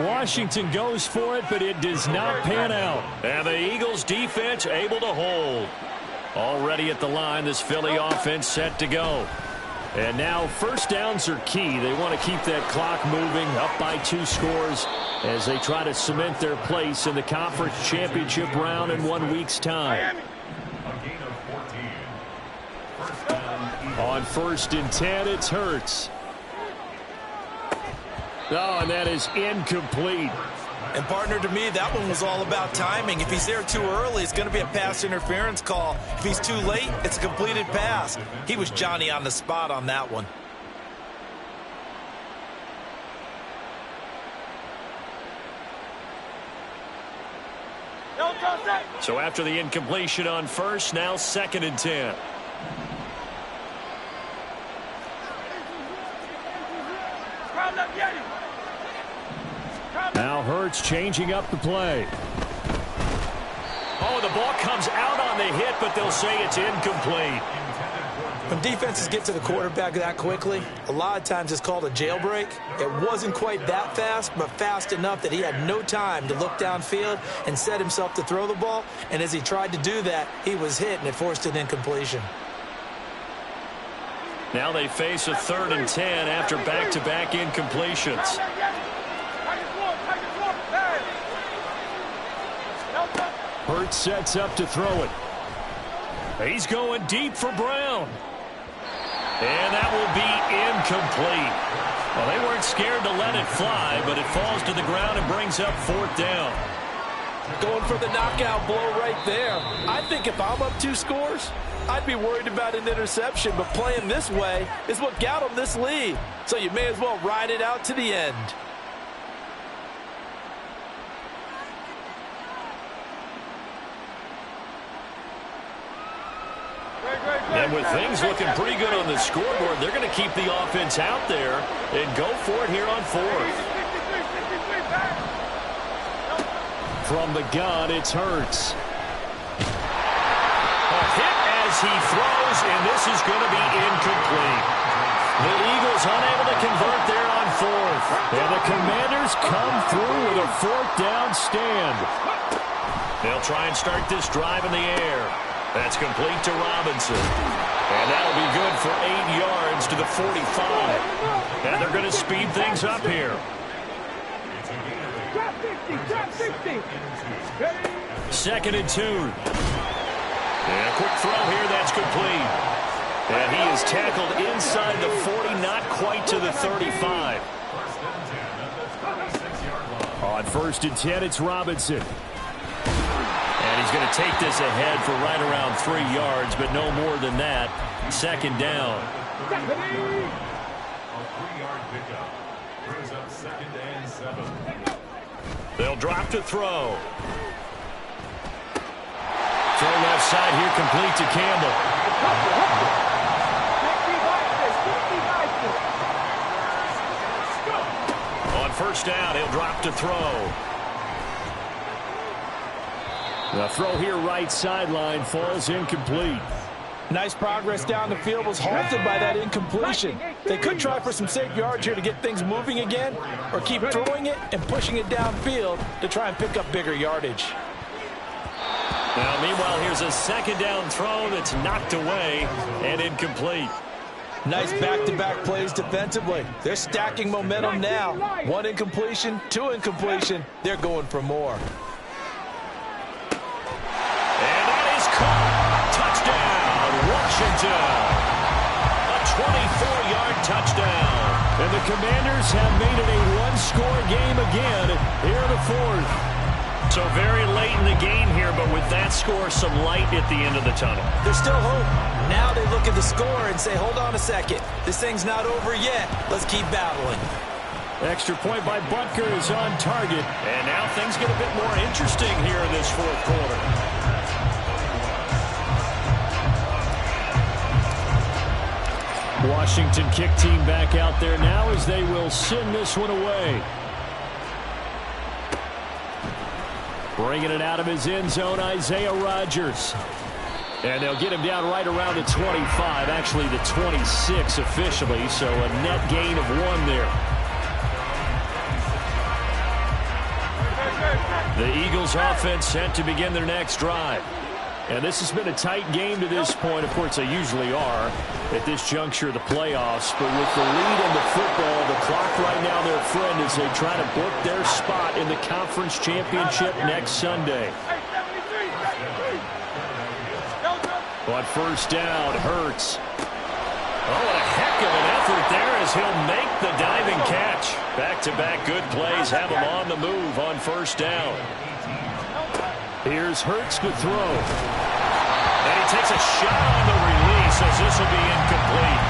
Speaker 1: Washington goes for it, but it does not pan out. And the Eagles defense able to hold. Already at the line, this Philly offense set to go. And now 1st downs are key. They want to keep that clock moving, up by 2 scores as they try to cement their place in the conference championship round in 1 week's time. On 1st and 10, it's Hurts. Oh, and that is incomplete.
Speaker 4: And, partner, to me, that one was all about timing. If he's there too early, it's going to be a pass interference call. If he's too late, it's a completed pass. He was Johnny on the spot on that one.
Speaker 1: So after the incompletion on 1st, now 2nd and 10. Now Hurts changing up the play. Oh, the ball comes out on the hit, but they'll say it's incomplete.
Speaker 6: When defenses get to the quarterback that quickly, a lot of times it's called a jailbreak. It wasn't quite that fast, but fast enough that he had no time to look downfield and set himself to throw the ball. And as he tried to do that, he was hit, and it forced an incompletion.
Speaker 1: Now they face a 3rd and 10 after back-to-back incompletions.
Speaker 3: Hurts sets up to throw it.
Speaker 1: He's going deep for Brown. And that will be incomplete. Well, they weren't scared to let it fly, but it falls to the ground and brings up 4th down.
Speaker 2: Going for the knockout blow right there. I think if I'm up 2 scores, I'd be worried about an interception, but playing this way is what got him this lead. So you may as well ride it out to the end.
Speaker 1: And with things looking pretty good on the scoreboard, they're going to keep the offense out there and go for it here on 4th.
Speaker 3: From the gun, it's Hurts.
Speaker 1: A hit as he throws, and this is going to be incomplete. The Eagles unable to convert there on 4th.
Speaker 3: And the Commanders come through with a 4th down stand.
Speaker 1: They'll try and start this drive in the air. That's complete to Robinson. And that'll be good for 8 yards to the 45. And they're going to speed things up here.
Speaker 5: Drop 50.
Speaker 1: 2nd and 2. And a quick throw here, that's complete. And he is tackled inside the 40, not quite to the 35.
Speaker 3: On 1st and 10, it's Robinson.
Speaker 1: And he's going to take this ahead for right around 3 yards, but no more than that. 2nd down.
Speaker 7: A 3-yard pickup brings up 2nd and 7.
Speaker 1: They'll drop to throw. Throw left side here, complete to Campbell. On 1st down, he'll drop to throw.
Speaker 3: The throw here right sideline falls incomplete.
Speaker 2: Nice progress down the field, was halted by that incompletion. They could try for some safe yards here to get things moving again, or keep throwing it and pushing it downfield to try and pick up bigger yardage.
Speaker 1: Now, meanwhile, here's a 2nd down throw that's knocked away and incomplete.
Speaker 2: Nice back-to-back plays defensively. They're stacking momentum now. 1 incompletion, 2 incompletion. They're going for more.
Speaker 1: And that is caught. Touchdown, Washington. A 24-yard touchdown.
Speaker 3: And the Commanders have made it a 1-score game again here in the 4th.
Speaker 1: So very late in the game here, but with that score, some light at the end of the tunnel.
Speaker 6: There's still hope. Now they look at the score and say, hold on a second. This thing's not over yet. Let's keep battling.
Speaker 3: Extra point by Butker is on target.
Speaker 1: And now things get a bit more interesting here in this 4th quarter.
Speaker 3: Washington kick team back out there now as they will send this one away. Bringing it out of his end zone, Isaiah Rodgers. And they'll get him down right around the 25, actually the 26 officially, so a net gain of 1 there. The Eagles offense set to begin their next drive. And this has been a tight game to this point. Of course, they usually are at this juncture of the playoffs. But with the lead in the football, the clock right now their friend as they try to book their spot in the conference championship next Sunday. On 1st down, Hurts.
Speaker 1: Oh, what a heck of an effort there as he'll make the diving catch. Back-to-back good plays have him on the move on 1st down.
Speaker 3: Here's Hurts to throw.
Speaker 1: And he takes a shot on the release as this will be incomplete.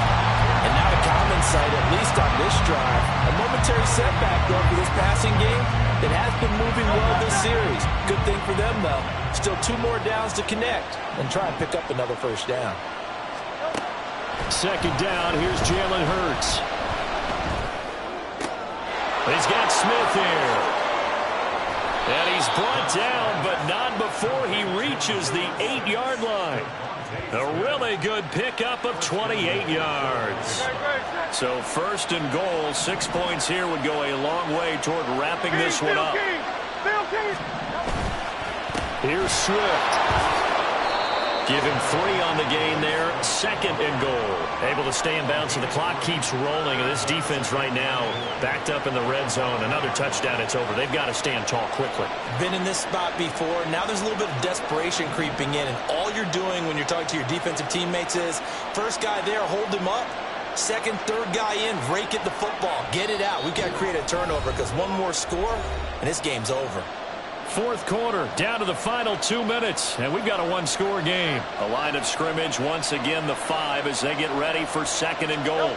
Speaker 2: And not a common sight, at least on this drive. A momentary setback, though, for this passing game that has been moving well this series. Good thing for them, though. Still 2 more downs to connect and try and pick up another 1st down.
Speaker 3: 2nd down, here's Jalen Hurts.
Speaker 1: He's got Smith here. And he's brought down, but not before he reaches the 8-yard line. A really good pickup of 28 yards. So first and goal, 6 points here would go a long way toward wrapping this one up. Here's Swift. Give him 3 on the gain there. Second and goal. Able to stay in bounds, so the clock keeps rolling. And this defense right now backed up in the red zone. Another touchdown, it's over. They've got to stand tall quickly.
Speaker 2: Been in this spot before. Now there's a little bit of desperation creeping in. And all you're doing when you're talking to your defensive teammates is, first guy there, hold him up. Second, third guy in, rake at the football. Get it out. We've got to create a turnover because one more score, and this game's over.
Speaker 1: Fourth quarter, down to the final 2 minutes, and we've got a one-score game. A line of scrimmage, once again the 5 as they get ready for second and goal.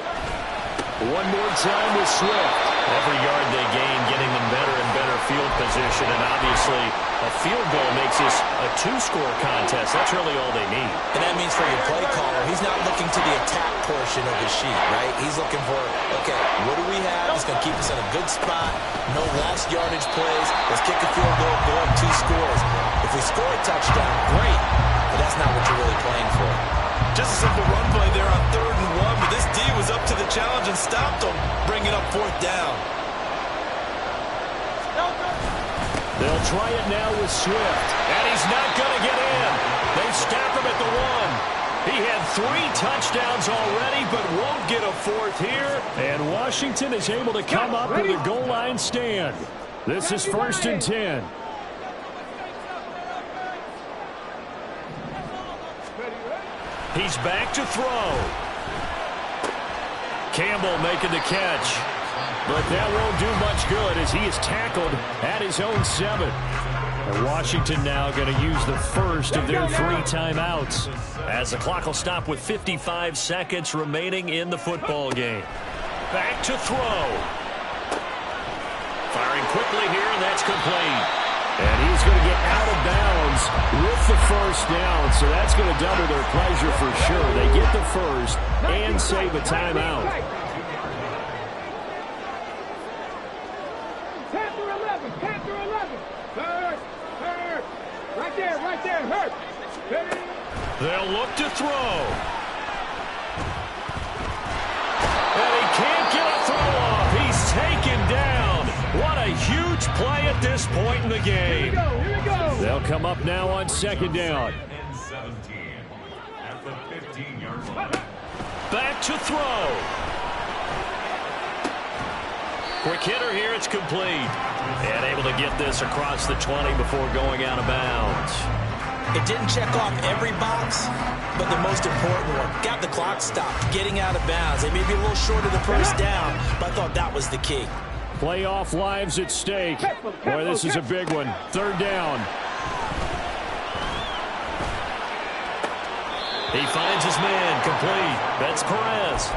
Speaker 1: One more time with Swift. Every yard they gain, getting them better and better field position, and obviously a field goal makes this a 2-score contest. That's really all they need.
Speaker 2: And that means for your play caller, he's not looking to the attack portion of his sheet, right? He's looking for, okay, what do we have? It's going to keep us in a good spot. No lost yardage plays. Let's kick a field goal, go up 2 scores. If we score a touchdown, great. But that's not what you're really playing for.
Speaker 4: Just a simple run play there on 3rd and 1, but this D was up to the challenge and stopped them, bringing up 4th down.
Speaker 1: They'll try it now with Swift, and he's not going to get in. They stop him at the 1. He had 3 touchdowns already, but won't get a 4th here. And Washington is able to come up with a goal line stand. This is 1st and 10. He's back to throw. Campbell making the catch. But that won't do much good as he is tackled at his own 7. And Washington now going to use the first of their 3 timeouts, as the clock will stop with 55 seconds remaining in the football game. Back to throw. Firing quickly here, and that's complete. And he's going to get out of bounds with the first down, so that's going to double their pleasure for sure. They get the first and save a timeout.
Speaker 5: 10 through 11, 10 through 11. Hurt. Right there, hurt.
Speaker 1: They'll look to throw. And he can't get a throw off. He's taken down. What a huge play at this point in the game.
Speaker 5: Here we go.
Speaker 1: They'll come up now on 2nd down.
Speaker 7: And 17 at the 15-yard line.
Speaker 1: Back to throw. Quick hitter here, it's complete. And able to get this across the 20 before going out of bounds.
Speaker 2: It didn't check off every box, but the most important one. Got the clock stopped, getting out of bounds. They may be a little short of the first down, but I thought that was the key.
Speaker 1: Playoff lives at stake. Boy, this is a big one. 3rd down. He finds his man, complete. That's Perez.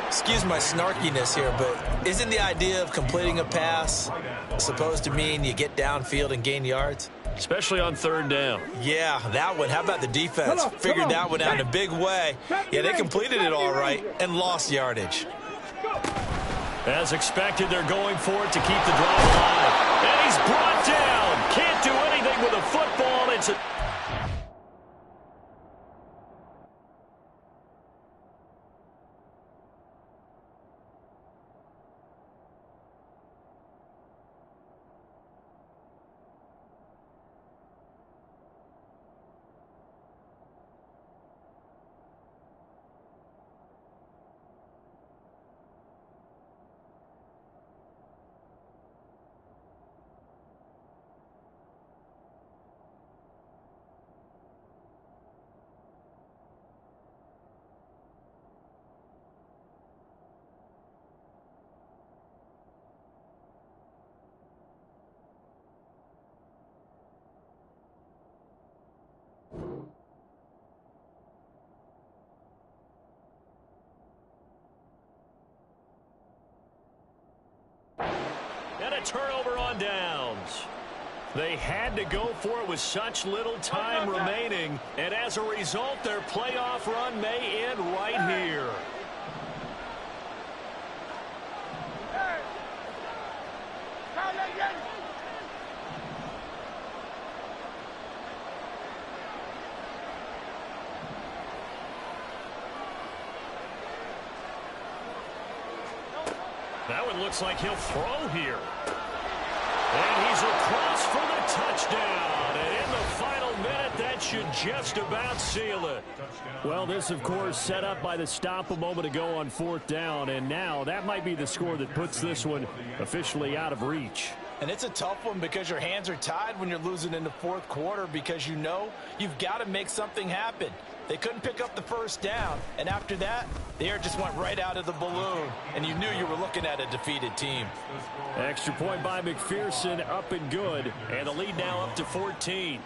Speaker 2: Excuse my snarkiness here, but isn't the idea of completing a pass supposed to mean you get downfield and gain yards?
Speaker 1: Especially on 3rd down.
Speaker 2: Yeah, that one. How about the defense? Figured that one out in a big way. Yeah, they completed it all right and lost yardage.
Speaker 1: As expected, they're going for it to keep the drive alive. And he's brought down. Can't do anything with a football. It's a... And a turnover on downs. They had to go for it with such little time remaining, and as a result, their playoff run may end right here. That one looks like he'll throw here. And he's across for the touchdown. And in the final minute, that should just about seal it.
Speaker 3: Well, this, of course, set up by the stop a moment ago on 4th down. And now that might be the score that puts this one officially out of reach.
Speaker 2: And it's a tough one because your hands are tied when you're losing in the 4th quarter because you know you've got to make something happen. They couldn't pick up the first down, and after that, the air just went right out of the balloon, and you knew you were looking at a defeated team.
Speaker 3: Extra point by McPherson, up and good,
Speaker 1: and the lead now up to 14.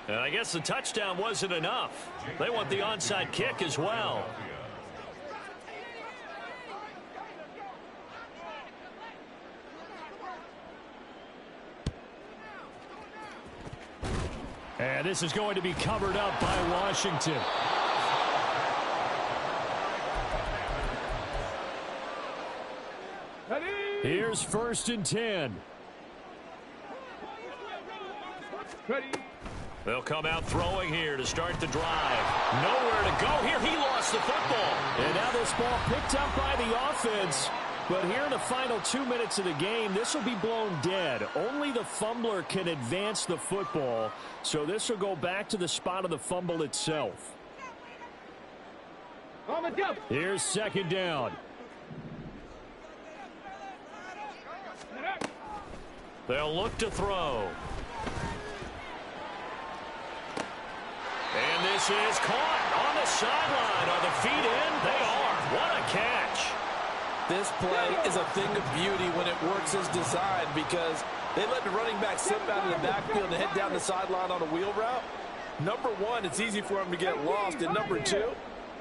Speaker 1: And I guess the touchdown wasn't enough. They want the onside kick as well.
Speaker 3: And this is going to be covered up by Washington. Here's 1st and 10.
Speaker 1: They'll come out throwing here to start the drive. Nowhere to go here. He lost the football.
Speaker 3: And now this ball picked up by the offense. But here in the final 2 minutes of the game, this will be blown dead. Only the fumbler can advance the football. So this will go back to the spot of the fumble itself. Here's 2nd down.
Speaker 1: They'll look to throw. And this is caught on the sideline. Are the feet in? They are. What a catch.
Speaker 2: This play is a thing of beauty when it works as designed because they let the running back slip out of the backfield and head down the sideline on a wheel route. Number one, it's easy for him to get lost. And number two,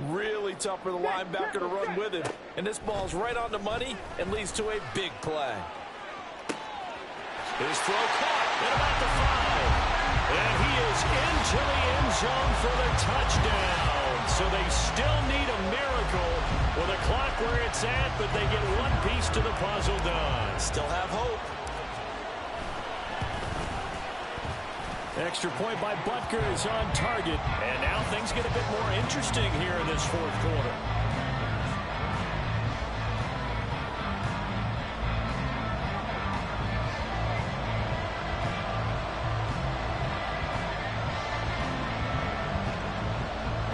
Speaker 2: really tough for the linebacker to run with him. And this ball's right on the money and leads to a big play.
Speaker 1: His throw caught at about the 5. And he is into the end zone for the touchdown. So they still need a miracle with the clock where it's at, but they get one piece to the puzzle done.
Speaker 2: Still have hope.
Speaker 3: Extra point by Butker is on target.
Speaker 1: And now things get a bit more interesting here in this 4th quarter.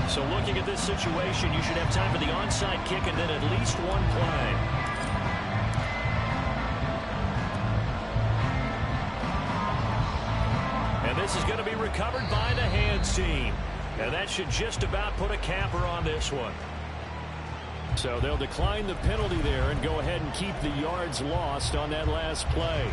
Speaker 1: So looking at this situation, you should have time for the onside kick and then at least one play. And this is going to be recovered by the hands team. And that should just about put a capper on this one.
Speaker 3: So they'll decline the penalty there and go ahead and keep the yards lost on that last play.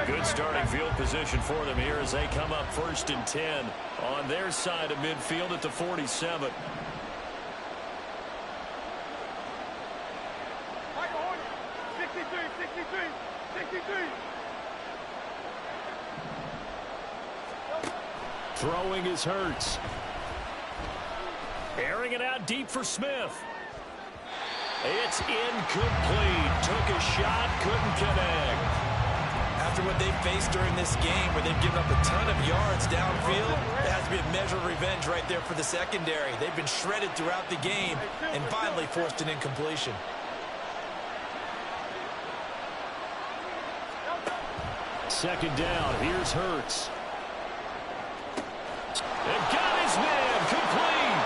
Speaker 1: Good starting field position for them here as they come up 1st and 10 on their side of midfield at the 47.
Speaker 3: Throwing is Hurts.
Speaker 1: Airing it out deep for Smith. It's incomplete. Took a shot, couldn't connect.
Speaker 2: After what they've faced during this game where they've given up a ton of yards downfield, it has to be a measure of revenge right there for the secondary. They've been shredded throughout the game and finally forced an incompletion.
Speaker 3: Second down. Here's Hurts.
Speaker 1: And got his man complete.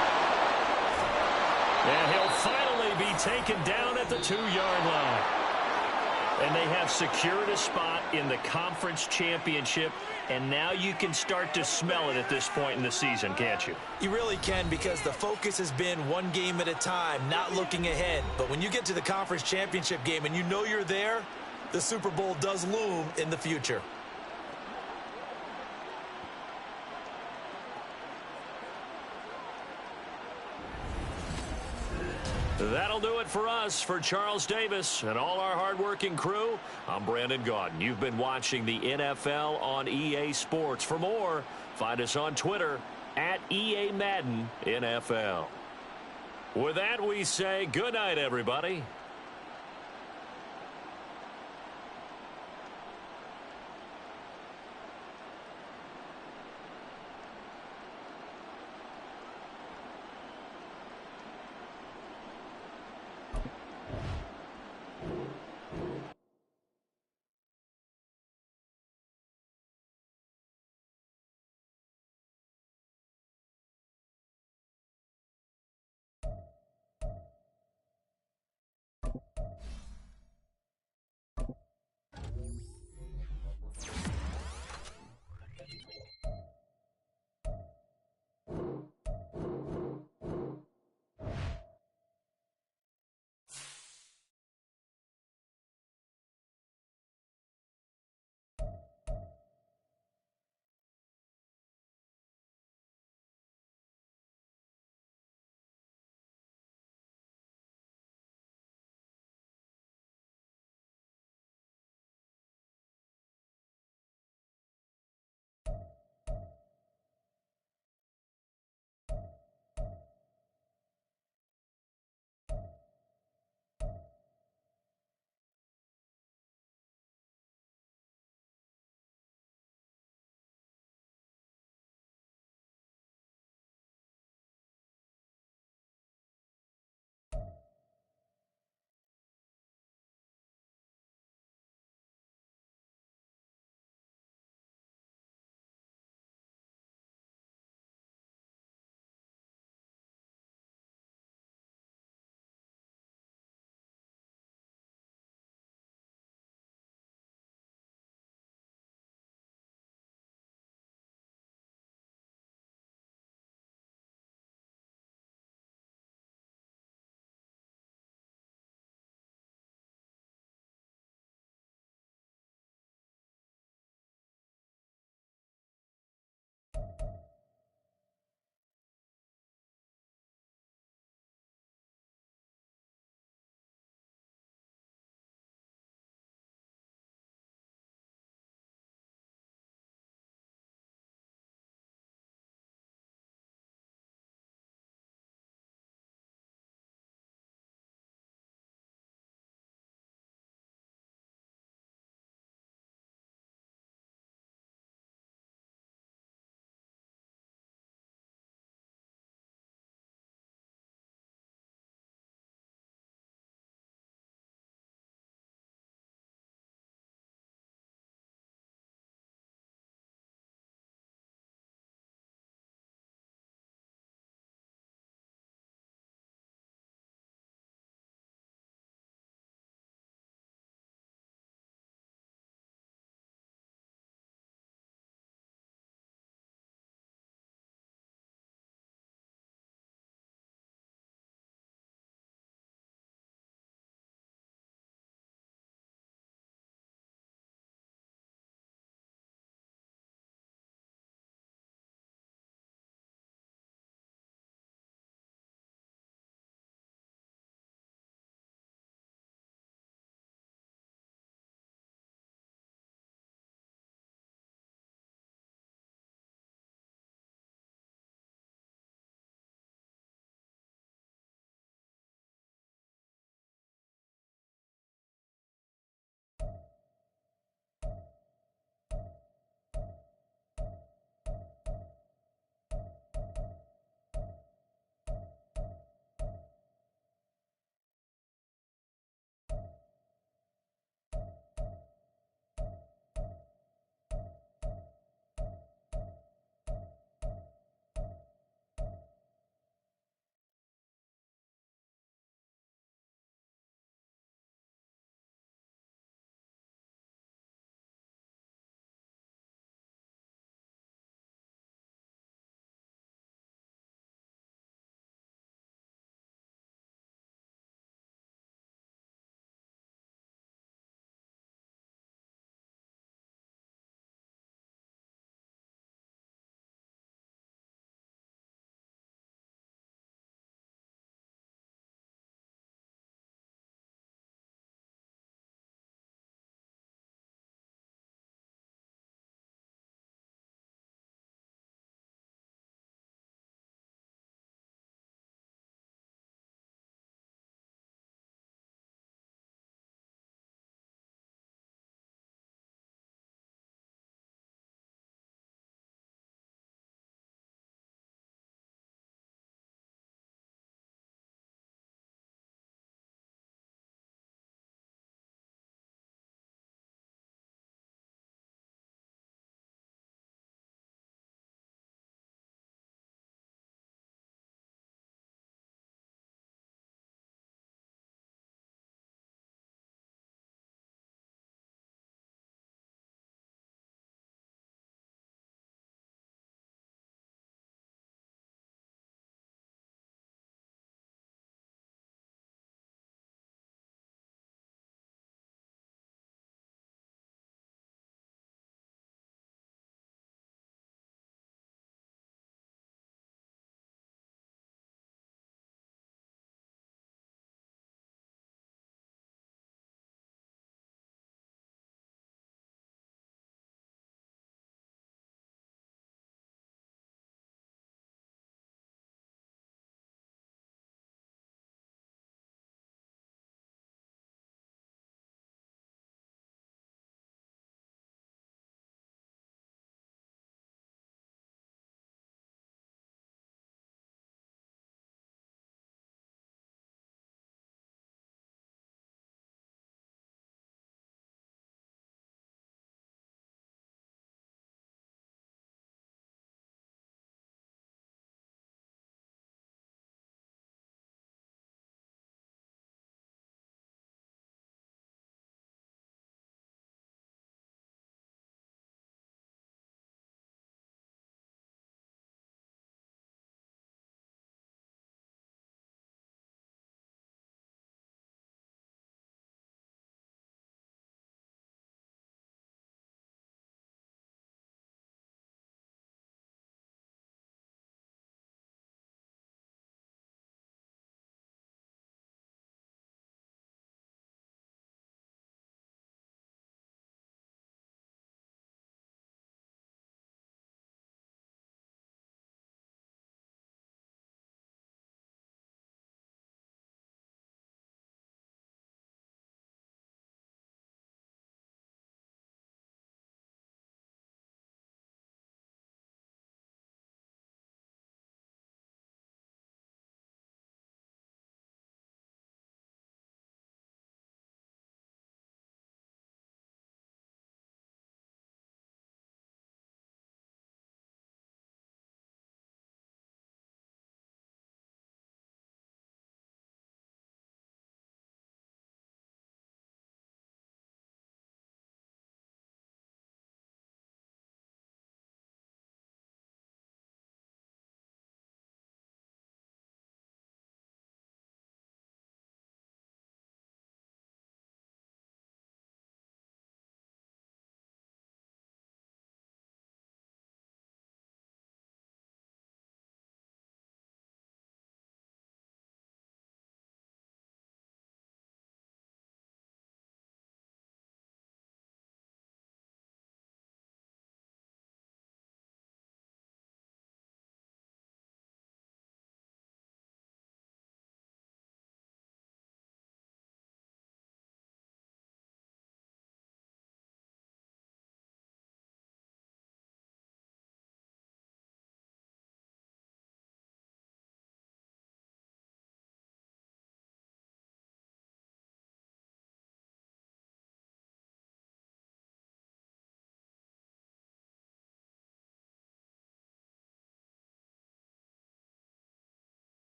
Speaker 1: And he'll finally be taken down at the 2-yard line. And they have secured a spot in the conference championship. And now you can start to smell it at this point in the season, can't you?
Speaker 2: You really can because the focus has been one game at a time, not looking ahead. But when you get to the conference championship game and you know you're there, the Super Bowl does loom in the future.
Speaker 1: That'll do it for us. For Charles Davis and all our hardworking crew, I'm Brandon Gaudin. You've been watching the NFL on EA Sports. For more, find us on Twitter at EA Madden NFL. With that, we say good night, everybody.